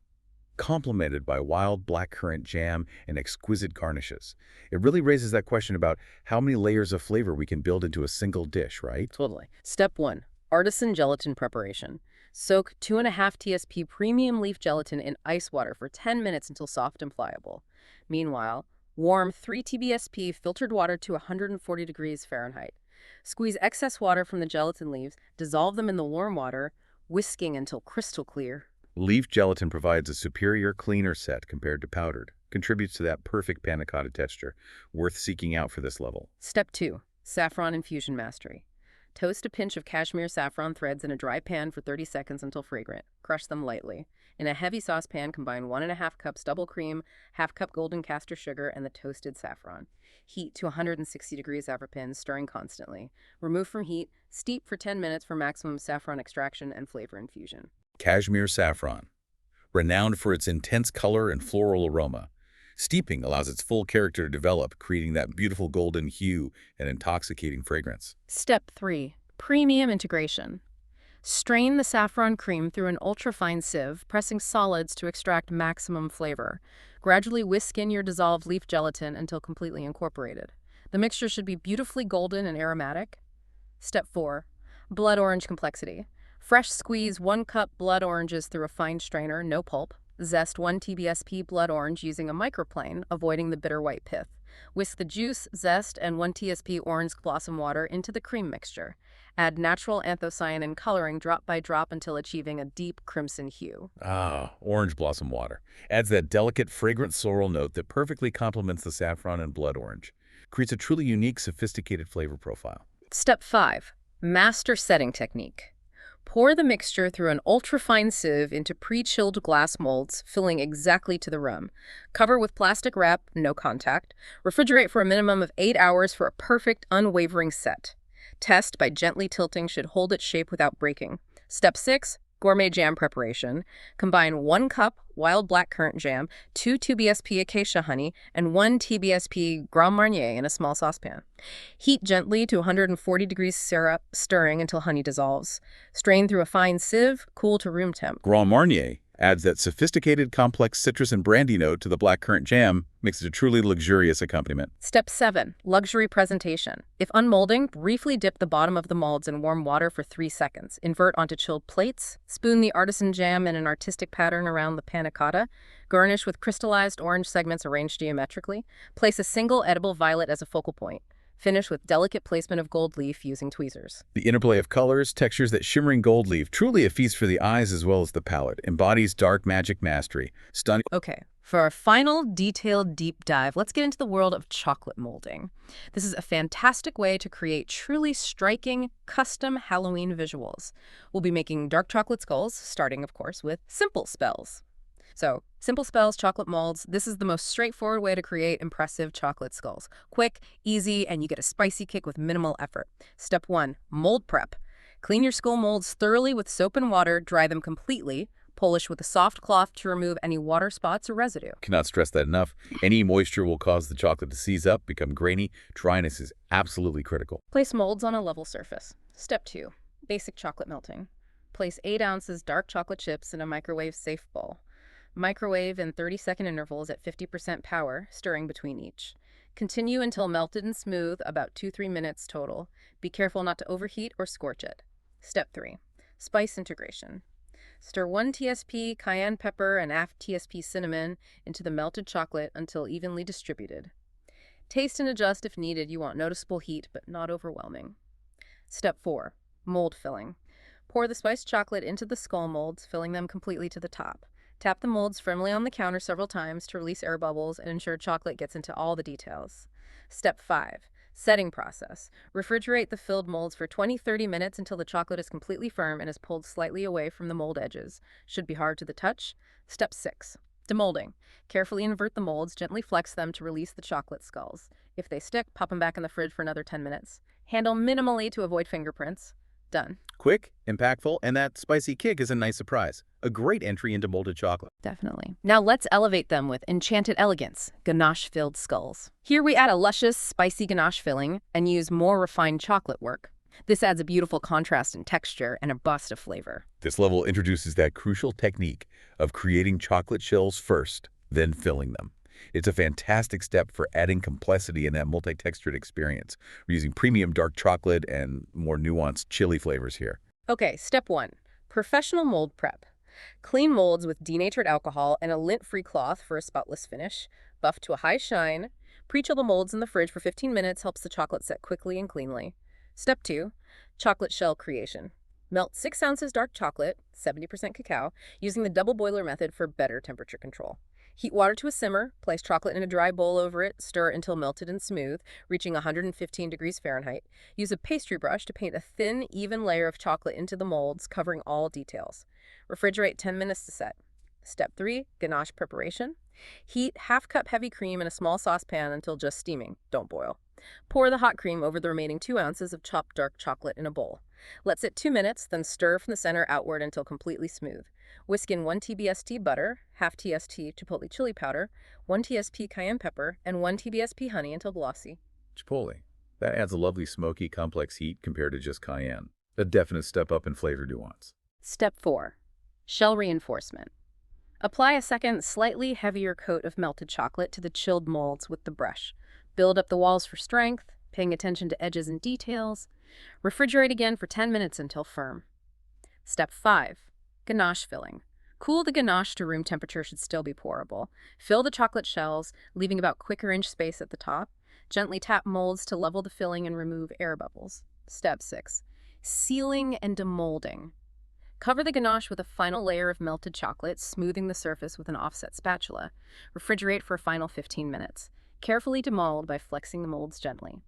complemented by wild blackcurrant jam and exquisite garnishes. It really raises that question about how many layers of flavor we can build into a single dish, right? Totally. Step 1. Artisan gelatin preparation. Soak 2.5 TSP premium leaf gelatin in ice water for 10 minutes until soft and pliable. Meanwhile, warm 3 TBSP filtered water to 140 degrees Fahrenheit. Squeeze excess water from the gelatin leaves, dissolve them in the warm water, whisking until crystal clear. Leaf gelatin provides a superior, cleaner set compared to powdered. Contributes to that perfect panna cotta texture, worth seeking out for this level. Step 2. Saffron infusion mastery. Toast a pinch of cashmere saffron threads in a dry pan for 30 seconds until fragrant. Crush them lightly. In a heavy saucepan, combine 1.5 cups double cream, 1/2 cup golden castor sugar, and the toasted saffron. Heat to 160 degrees over pins, stirring constantly. Remove from heat, steep for 10 minutes for maximum saffron extraction and flavor infusion. Cashmere saffron. Renowned for its intense color and floral aroma. Steeping allows its full character to develop, creating that beautiful golden hue and intoxicating fragrance. Step 3. Premium integration. Strain the saffron cream through an ultrafine sieve, pressing solids to extract maximum flavor. Gradually whisk in your dissolved leaf gelatin until completely incorporated. The mixture should be beautifully golden and aromatic. Step 4. Blood orange complexity. Fresh squeeze 1 cup blood oranges through a fine strainer, no pulp. Zest 1 TBSP blood orange using a microplane, avoiding the bitter white pith. Whisk the juice, zest, and 1 TSP orange blossom water into the cream mixture. Add natural anthocyanin coloring drop by drop until achieving a deep crimson hue. Ah, orange blossom water. Adds that delicate, fragrant floral note that perfectly complements the saffron and blood orange. Creates a truly unique, sophisticated flavor profile. Step 5. Master setting technique. Pour the mixture through an ultrafine sieve into pre-chilled glass molds, filling exactly to the rim. Cover with plastic wrap, no contact. Refrigerate for a minimum of 8 hours for a perfect, unwavering set. Test by gently tilting should hold its shape without breaking. Step 6. Gourmet jam preparation. Combine 1 cup wild blackcurrant jam, 2 TBSP acacia honey, and 1 TBSP Grand Marnier in a small saucepan. Heat gently to 140 degrees syrup, stirring until honey dissolves. Strain through a fine sieve, cool to room temp. Grand Marnier Adds that sophisticated, complex citrus and brandy note to the blackcurrant jam, makes it a truly luxurious accompaniment. Step 7. Luxury presentation. If unmolding, briefly dip the bottom of the molds in warm water for 3 seconds. Invert onto chilled plates. Spoon the artisan jam in an artistic pattern around the panna cotta. Garnish with crystallized orange segments arranged geometrically. Place a single edible violet as a focal point. Finish with delicate placement of gold leaf using tweezers. The interplay of colors, textures, that shimmering gold leaf, truly a feast for the eyes as well as the palate, embodies dark magic mastery. Stunning. Okay, for our final detailed deep dive, let's get into the world of chocolate molding. This is a fantastic way to create truly striking, custom Halloween visuals. We'll be making dark chocolate skulls, starting, of course, with simple spells. So, simple spells, chocolate molds, this is the most straightforward way to create impressive chocolate skulls. Quick, easy, and you get a spicy kick with minimal effort. Step 1, mold prep. Clean your skull molds thoroughly with soap and water, dry them completely, polish with a soft cloth to remove any water spots or residue. Cannot stress that enough. Any moisture will cause the chocolate to seize up, become grainy. Dryness is absolutely critical. Place molds on a level surface. Step 2, basic chocolate melting. Place 8 ounces dark chocolate chips in a microwave-safe bowl. Microwave in 30-second intervals at 50% power, stirring between each. Continue until melted and smooth, about 2-3 minutes total. Be careful not to overheat or scorch it. Step 3, spice integration. Stir 1 TSP cayenne pepper and half TSP cinnamon into the melted chocolate until evenly distributed. Taste and adjust if needed. You want noticeable heat, but not overwhelming. Step 4, mold filling. Pour the spiced chocolate into the skull molds, filling them completely to the top. Tap the molds firmly on the counter several times to release air bubbles and ensure chocolate gets into all the details. Step 5, setting process. Refrigerate the filled molds for 20-30 minutes until the chocolate is completely firm and is pulled slightly away from the mold edges. Should be hard to the touch. Step 6, demolding. Carefully invert the molds, gently flex them to release the chocolate skulls. If they stick, pop them back in the fridge for another 10 minutes. Handle minimally to avoid fingerprints. Done. Quick, impactful, and that spicy kick is a nice surprise. A great entry into molded chocolate. Definitely. Now let's elevate them with enchanted elegance, ganache-filled skulls. Here we add a luscious, spicy ganache filling and use more refined chocolate work. This adds a beautiful contrast in texture and a burst of flavor. This level introduces that crucial technique of creating chocolate shells first, then filling them. It's a fantastic step for adding complexity in that multi-textured experience. We're using premium dark chocolate and more nuanced chili flavors here. Okay, step 1, professional mold prep. Clean molds with denatured alcohol and a lint-free cloth for a spotless finish. Buff to a high shine. Pre-chill the molds in the fridge for 15 minutes helps the chocolate set quickly and cleanly. Step 2, chocolate shell creation. Melt 6 ounces dark chocolate, 70% cacao, using the double boiler method for better temperature control. Heat water to a simmer, place chocolate in a dry bowl over it, stir until melted and smooth, reaching 115 degrees Fahrenheit. Use a pastry brush to paint a thin, even layer of chocolate into the molds, covering all details. Refrigerate 10 minutes to set. Step 3, ganache preparation. Heat half-cup heavy cream in a small saucepan until just steaming. Don't boil. Pour the hot cream over the remaining 2 ounces of chopped dark chocolate in a bowl. Let sit 2 minutes, then stir from the center outward until completely smooth. Whisk in 1 TBST butter, half TST chipotle chili powder, 1 TSP cayenne pepper, and 1 TBSP honey until glossy. Chipotle. That adds a lovely smoky, complex heat compared to just cayenne. A definite step up in flavor nuance. Step 4, shell reinforcement. Apply a second, slightly heavier coat of melted chocolate to the chilled molds with the brush. Build up the walls for strength, paying attention to edges and details. Refrigerate again for 10 minutes until firm. Step 5, ganache filling. Cool the ganache to room temperature should still be pourable. Fill the chocolate shells, leaving about ¼ space at the top. Gently tap molds to level the filling and remove air bubbles. Step 6, sealing and demolding. Cover the ganache with a final layer of melted chocolate, smoothing the surface with an offset spatula. Refrigerate for a final 15 minutes. Carefully demold by flexing the molds gently.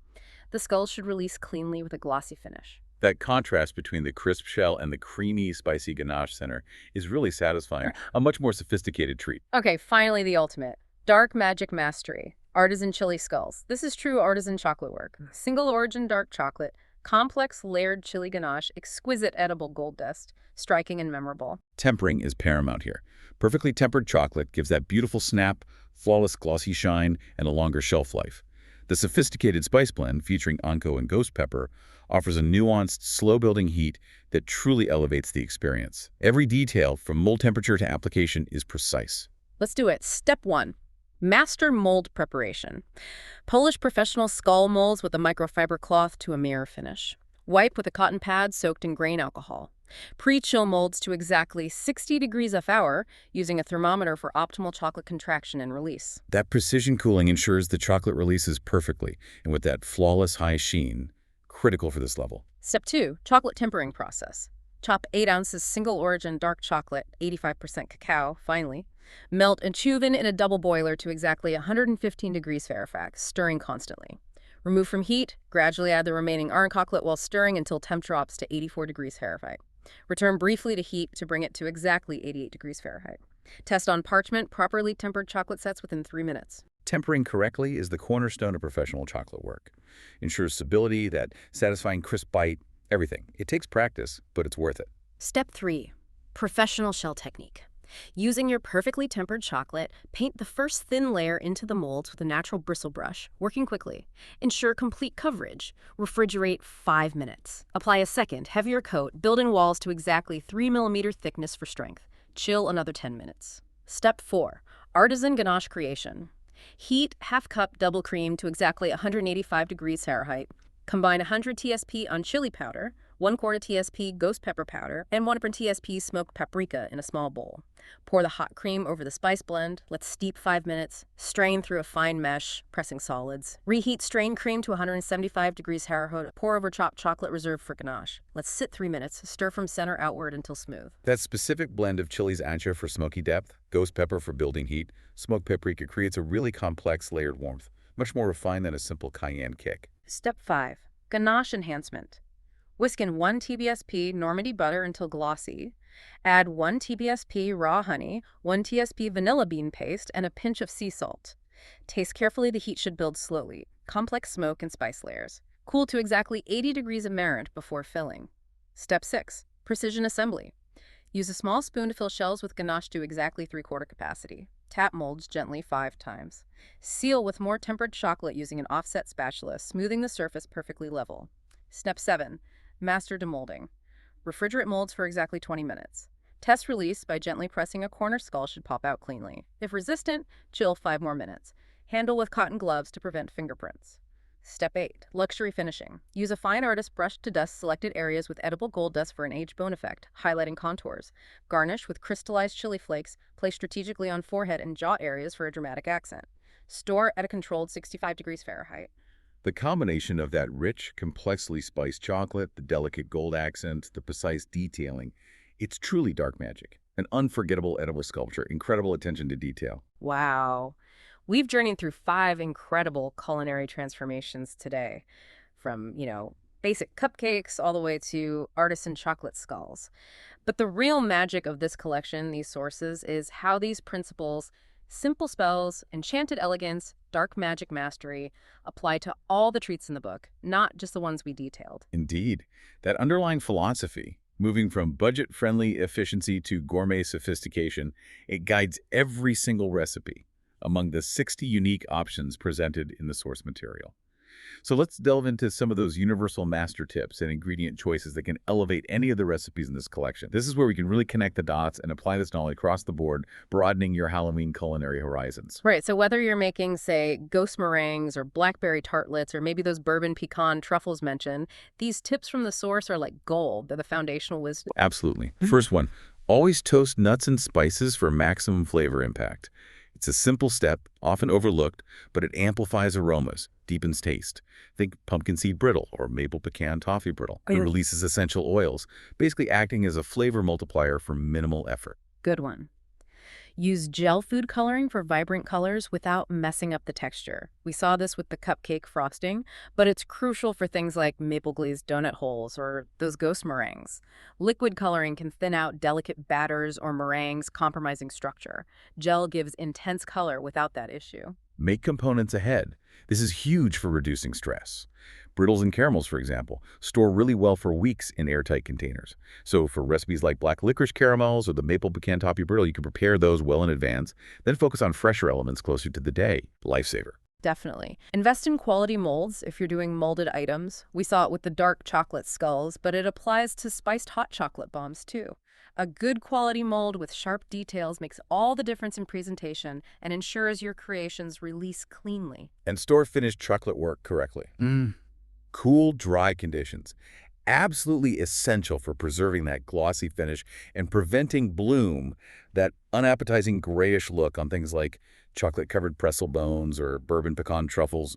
The skulls should release cleanly with a glossy finish. That contrast between the crisp shell and the creamy, spicy ganache center is really satisfying. A much more sophisticated treat. Okay, finally the ultimate. Dark magic mastery. Artisan chili skulls. This is true artisan chocolate work. Single origin dark chocolate, complex layered chili ganache, exquisite edible gold dust, striking and memorable. Tempering is paramount here. Perfectly tempered chocolate gives that beautiful snap, flawless glossy shine, and a longer shelf life. The sophisticated spice blend, featuring anko and ghost pepper, offers a nuanced, slow-building heat that truly elevates the experience. Every detail, from mold temperature to application, is precise. Let's do it. Step 1. Master mold preparation. Polish professional skull molds with a microfiber cloth to a mirror finish. Wipe with a cotton pad soaked in grain alcohol. Pre-chill molds to exactly 60 degrees F using a thermometer for optimal chocolate contraction and release. That precision cooling ensures the chocolate releases perfectly, and with that flawless high sheen, critical for this level. Step 2. Chocolate tempering process. Chop 8 ounces single-origin dark chocolate, 85% cacao, finely. Melt and chuven in a double boiler to exactly 115 degrees Fahrenheit, stirring constantly. Remove from heat, gradually add the remaining iron chocolate while stirring until temp drops to 84 degrees Fahrenheit. Return briefly to heat to bring it to exactly 88 degrees Fahrenheit. Test on parchment, properly tempered chocolate sets within 3 minutes. Tempering correctly is the cornerstone of professional chocolate work. Ensures stability, that satisfying crisp bite, everything. It takes practice, but it's worth it. Step 3. Professional shell technique. Using your perfectly tempered chocolate, paint the first thin layer into the molds with a natural bristle brush, working quickly. Ensure complete coverage. Refrigerate 5 minutes. Apply a second, heavier coat, building walls to exactly 3 mm thickness for strength. Chill another 10 minutes. Step 4. Artisan ganache creation. Heat half cup double cream to exactly 185 degrees Fahrenheit. Combine 100 TSP on chili powder, 1/4 TSP ghost pepper powder, and 1 TSP smoked paprika in a small bowl. Pour the hot cream over the spice blend. Let steep 5 minutes. Strain through a fine mesh, pressing solids. Reheat strained cream to 175 degrees Fahrenheit. Pour over chopped chocolate reserved for ganache. Let sit 3 minutes. Stir from center outward until smooth. That specific blend of chilies ancho for smoky depth, ghost pepper for building heat, smoked paprika creates a really complex layered warmth, much more refined than a simple cayenne kick. Step 5. Ganache enhancement. Whisk in 1 TBSP Normandy butter until glossy. Add 1 TBSP raw honey, 1 TSP vanilla bean paste, and a pinch of sea salt. Taste carefully. The heat should build slowly. Complex smoke and spice layers. Cool to exactly 80 degrees Fahrenheit before filling. Step 6. Precision assembly. Use a small spoon to fill shells with ganache to exactly 3/4 capacity. Tap molds gently 5 times. Seal with more tempered chocolate using an offset spatula, smoothing the surface perfectly level. Step 7. Master demolding. Refrigerate molds for exactly 20 minutes. Test release by gently pressing a corner. Skull should pop out cleanly. If resistant, chill 5 more minutes. Handle with cotton gloves to prevent fingerprints. Step 8. Luxury finishing. Use a fine artist brush to dust selected areas with edible gold dust for an aged bone effect, highlighting contours. Garnish with crystallized chili flakes, place strategically on forehead and jaw areas for a dramatic accent. Store at a controlled 65 degrees Fahrenheit. The combination of that rich, complexly spiced chocolate, the delicate gold accent, the precise detailing, it's truly dark magic. An unforgettable edible sculpture, incredible attention to detail. Wow. We've journeyed through 5 incredible culinary transformations today, from, basic cupcakes all the way to artisan chocolate skulls. But the real magic of this collection, these sources, is how these principles, simple spells, enchanted elegance, dark magic mastery, apply to all the treats in the book, not just the ones we detailed. Indeed, that underlying philosophy, moving from budget-friendly efficiency to gourmet sophistication, it guides every single recipe among the 60 unique options presented in the source material. So let's delve into some of those universal master tips and ingredient choices that can elevate any of the recipes in this collection. This is where we can really connect the dots and apply this knowledge across the board, broadening your Halloween culinary horizons. Right, so whether you're making, say, ghost meringues or blackberry tartlets or maybe those bourbon pecan truffles mentioned, these tips from the source are like gold. They're the foundational wisdom. Absolutely. First one, always toast nuts and spices for maximum flavor impact. It's a simple step, often overlooked, but it amplifies aromas, deepens taste. Think pumpkin seed brittle or maple pecan toffee brittle. It releases essential oils, basically acting as a flavor multiplier for minimal effort. Good one. Use gel food coloring for vibrant colors without messing up the texture. We saw this with the cupcake frosting, but it's crucial for things like maple glazed donut holes or those ghost meringues. Liquid coloring can thin out delicate batters or meringues, compromising structure. Gel gives intense color without that issue. Make components ahead. This is huge for reducing stress. Brittles and caramels, for example, store really well for weeks in airtight containers. So for recipes like black licorice caramels or the maple pecan toffee brittle, you can prepare those well in advance, then focus on fresher elements closer to the day. Lifesaver. Definitely. Invest in quality molds if you're doing molded items. We saw it with the dark chocolate skulls, but it applies to spiced hot chocolate bombs too. A good quality mold with sharp details makes all the difference in presentation and ensures your creations release cleanly. And store finished chocolate work correctly. Cool, dry conditions. Absolutely essential for preserving that glossy finish and preventing bloom, that unappetizing grayish look on things like chocolate-covered pretzel bones or bourbon pecan truffles.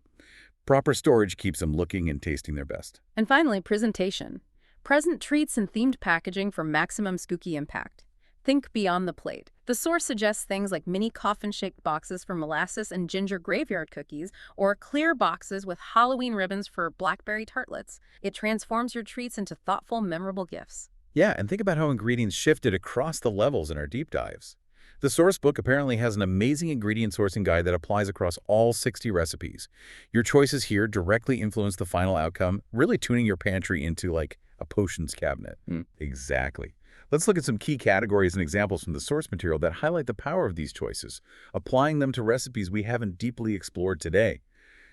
Proper storage keeps them looking and tasting their best. And finally, presentation. Present treats and themed packaging for maximum skooky impact. Think beyond the plate. The source suggests things like mini coffin-shaped boxes for molasses and ginger graveyard cookies, or clear boxes with Halloween ribbons for blackberry tartlets. It transforms your treats into thoughtful, memorable gifts. Yeah, and think about how ingredients shifted across the levels in our deep dives. The source book apparently has an amazing ingredient sourcing guide that applies across all 60 recipes. Your choices here directly influence the final outcome, really tuning your pantry into like a potions cabinet. Exactly. Let's look at some key categories and examples from the source material that highlight the power of these choices, applying them to recipes we haven't deeply explored today.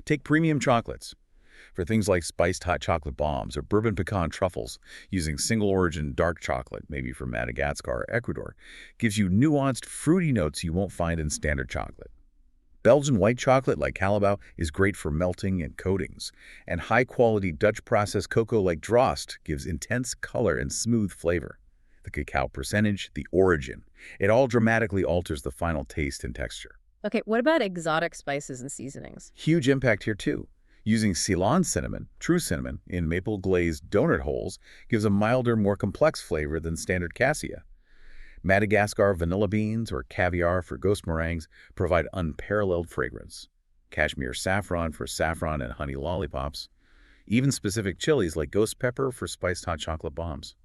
Take premium chocolates. For things like spiced hot chocolate bombs or bourbon pecan truffles, using single-origin dark chocolate, maybe from Madagascar or Ecuador, gives you nuanced, fruity notes you won't find in standard chocolate. Belgian white chocolate like Calibau is great for melting and coatings, and high-quality Dutch-processed cocoa like Drost gives intense color and smooth flavor. The cacao percentage, the origin, it all dramatically alters the final taste and texture. Okay, what about exotic spices and seasonings? Huge impact here too. Using Ceylon cinnamon, true cinnamon, in maple-glazed donut holes gives a milder, more complex flavor than standard cassia. Madagascar vanilla beans or caviar for ghost meringues provide unparalleled fragrance. Kashmir saffron for saffron and honey lollipops. Even specific chilies like ghost pepper for spiced hot chocolate bombs.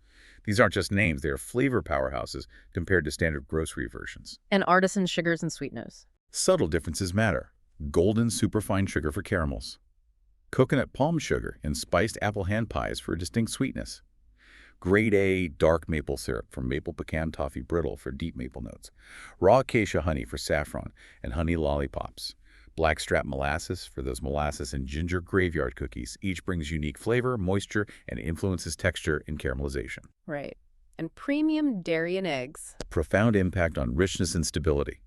These aren't just names, they are flavor powerhouses compared to standard grocery versions. And artisan sugars and sweeteners. Subtle differences matter. Golden superfine sugar for caramels. Coconut palm sugar and spiced apple hand pies for a distinct sweetness. Grade A dark maple syrup from maple pecan toffee brittle for deep maple notes. Raw acacia honey for saffron and honey lollipops. Blackstrap molasses for those molasses and ginger graveyard cookies. Each brings unique flavor, moisture, and influences texture in caramelization. Right. And premium dairy and eggs. Profound impact on richness and stability.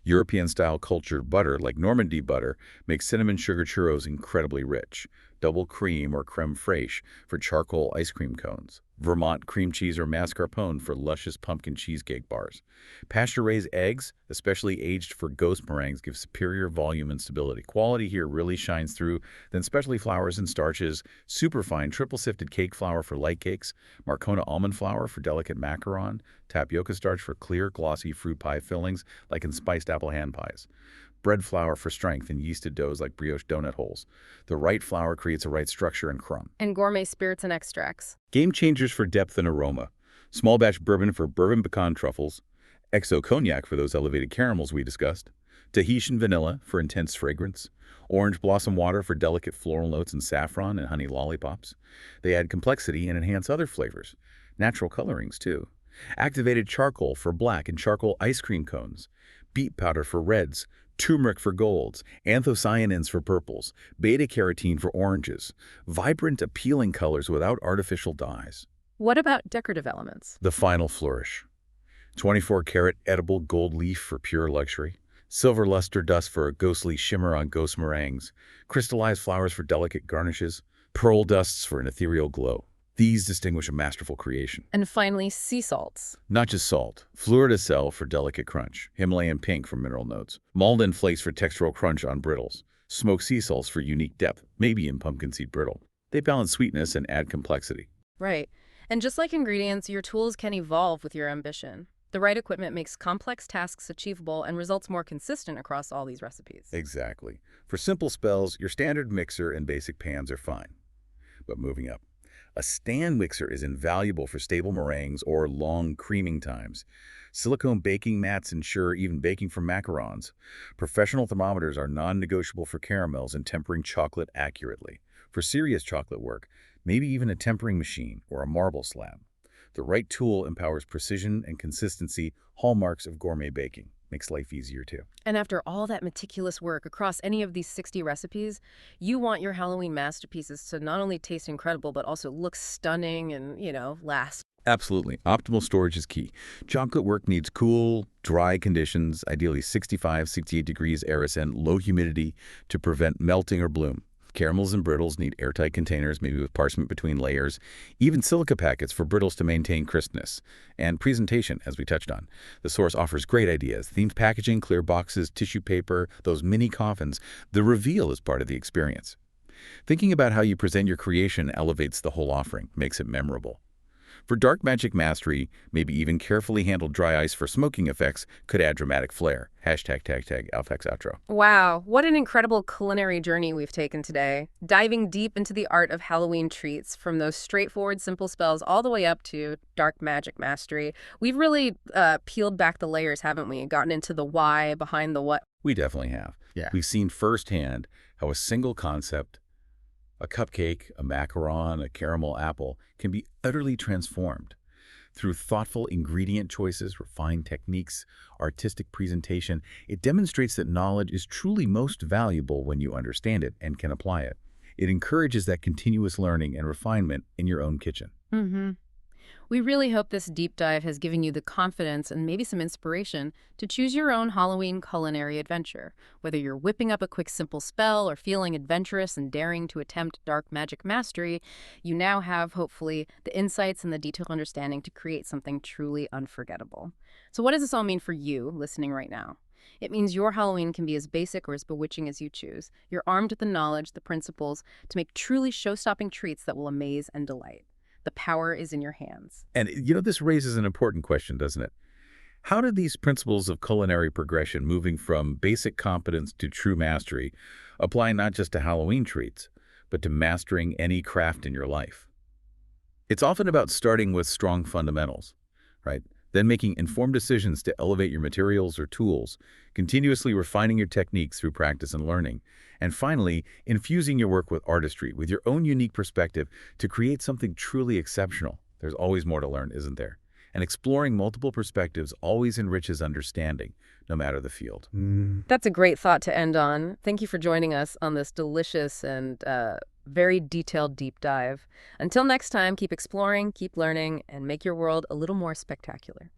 European-style cultured butter, like Normandy butter, makes cinnamon sugar churros incredibly rich. Double cream or creme fraiche for charcoal ice cream cones. Vermont cream cheese or mascarpone for luscious pumpkin cheesecake bars. Pasture-raised eggs, especially aged for ghost meringues, give superior volume and stability. Quality here really shines through. Then specialty flours and starches, superfine triple-sifted cake flour for light cakes, Marcona almond flour for delicate macaron, tapioca starch for clear, glossy fruit pie fillings like in spiced apple hand pies. Bread flour for strength in yeasted doughs like brioche donut holes. The right flour creates a right structure and crumb. And gourmet spirits and extracts. Game changers for depth and aroma. Small batch bourbon for bourbon pecan truffles. XO cognac for those elevated caramels we discussed. Tahitian vanilla for intense fragrance. Orange blossom water for delicate floral notes and saffron and honey lollipops. They add complexity and enhance other flavors. Natural colorings, too. Activated charcoal for black and charcoal ice cream cones. Beet powder for reds. Turmeric for golds, anthocyanins for purples, beta-carotene for oranges, vibrant, appealing colors without artificial dyes. What about decorative elements? The final flourish. 24-karat edible gold leaf for pure luxury, silver luster dust for a ghostly shimmer on ghost meringues, crystallized flowers for delicate garnishes, pearl dusts for an ethereal glow. These distinguish a masterful creation. And finally, sea salts. Not just salt. Fleur de sel for delicate crunch. Himalayan pink for mineral notes. Malden flakes for textural crunch on brittles. Smoked sea salts for unique depth, maybe in pumpkin seed brittle. They balance sweetness and add complexity. Right. And just like ingredients, your tools can evolve with your ambition. The right equipment makes complex tasks achievable and results more consistent across all these recipes. Exactly. For simple spells, your standard mixer and basic pans are fine. But moving up. A stand mixer is invaluable for stable meringues or long creaming times. Silicone baking mats ensure even baking for macarons. Professional thermometers are non-negotiable for caramels and tempering chocolate accurately. For serious chocolate work, maybe even a tempering machine or a marble slab. The right tool empowers precision and consistency, hallmarks of gourmet baking. Makes life easier, too. And after all that meticulous work across any of these 60 recipes, you want your Halloween masterpieces to not only taste incredible, but also look stunning and, last. Absolutely. Optimal storage is key. Chocolate work needs cool, dry conditions, ideally 65, 68 degrees Aris and low humidity to prevent melting or bloom. Caramels and brittles need airtight containers, maybe with parchment between layers. Even silica packets for brittles to maintain crispness. And presentation, as we touched on. The source offers great ideas. Themed packaging, clear boxes, tissue paper, those mini coffins. The reveal is part of the experience. Thinking about how you present your creation elevates the whole offering, makes it memorable. For dark magic mastery, maybe even carefully handled dry ice for smoking effects could add dramatic flair. Hashtag tag tag Alfex outro. Wow, what an incredible culinary journey we've taken today. Diving deep into the art of Halloween treats, from those straightforward, simple spells all the way up to dark magic mastery. We've really peeled back the layers, haven't we? Gotten into the why behind the what. We definitely have. Yeah. We've seen firsthand how a single concept, a cupcake, a macaron, a caramel apple, can be utterly transformed. Through thoughtful ingredient choices, refined techniques, artistic presentation, it demonstrates that knowledge is truly most valuable when you understand it and can apply it. It encourages that continuous learning and refinement in your own kitchen. Mm-hmm. We really hope this deep dive has given you the confidence and maybe some inspiration to choose your own Halloween culinary adventure. Whether you're whipping up a quick simple spell or feeling adventurous and daring to attempt dark magic mastery, you now have, hopefully, the insights and the detailed understanding to create something truly unforgettable. So what does this all mean for you listening right now? It means your Halloween can be as basic or as bewitching as you choose. You're armed with the knowledge, the principles, to make truly show-stopping treats that will amaze and delight. The power is in your hands. And, this raises an important question, doesn't it? How do these principles of culinary progression, moving from basic competence to true mastery, apply not just to Halloween treats, but to mastering any craft in your life? It's often about starting with strong fundamentals, right? Then making informed decisions to elevate your materials or tools, continuously refining your techniques through practice and learning, and finally, infusing your work with artistry, with your own unique perspective to create something truly exceptional. There's always more to learn, isn't there? And exploring multiple perspectives always enriches understanding, no matter the field. That's a great thought to end on. Thank you for joining us on this delicious and very detailed deep dive. Until next time, keep exploring, keep learning, and make your world a little more spectacular.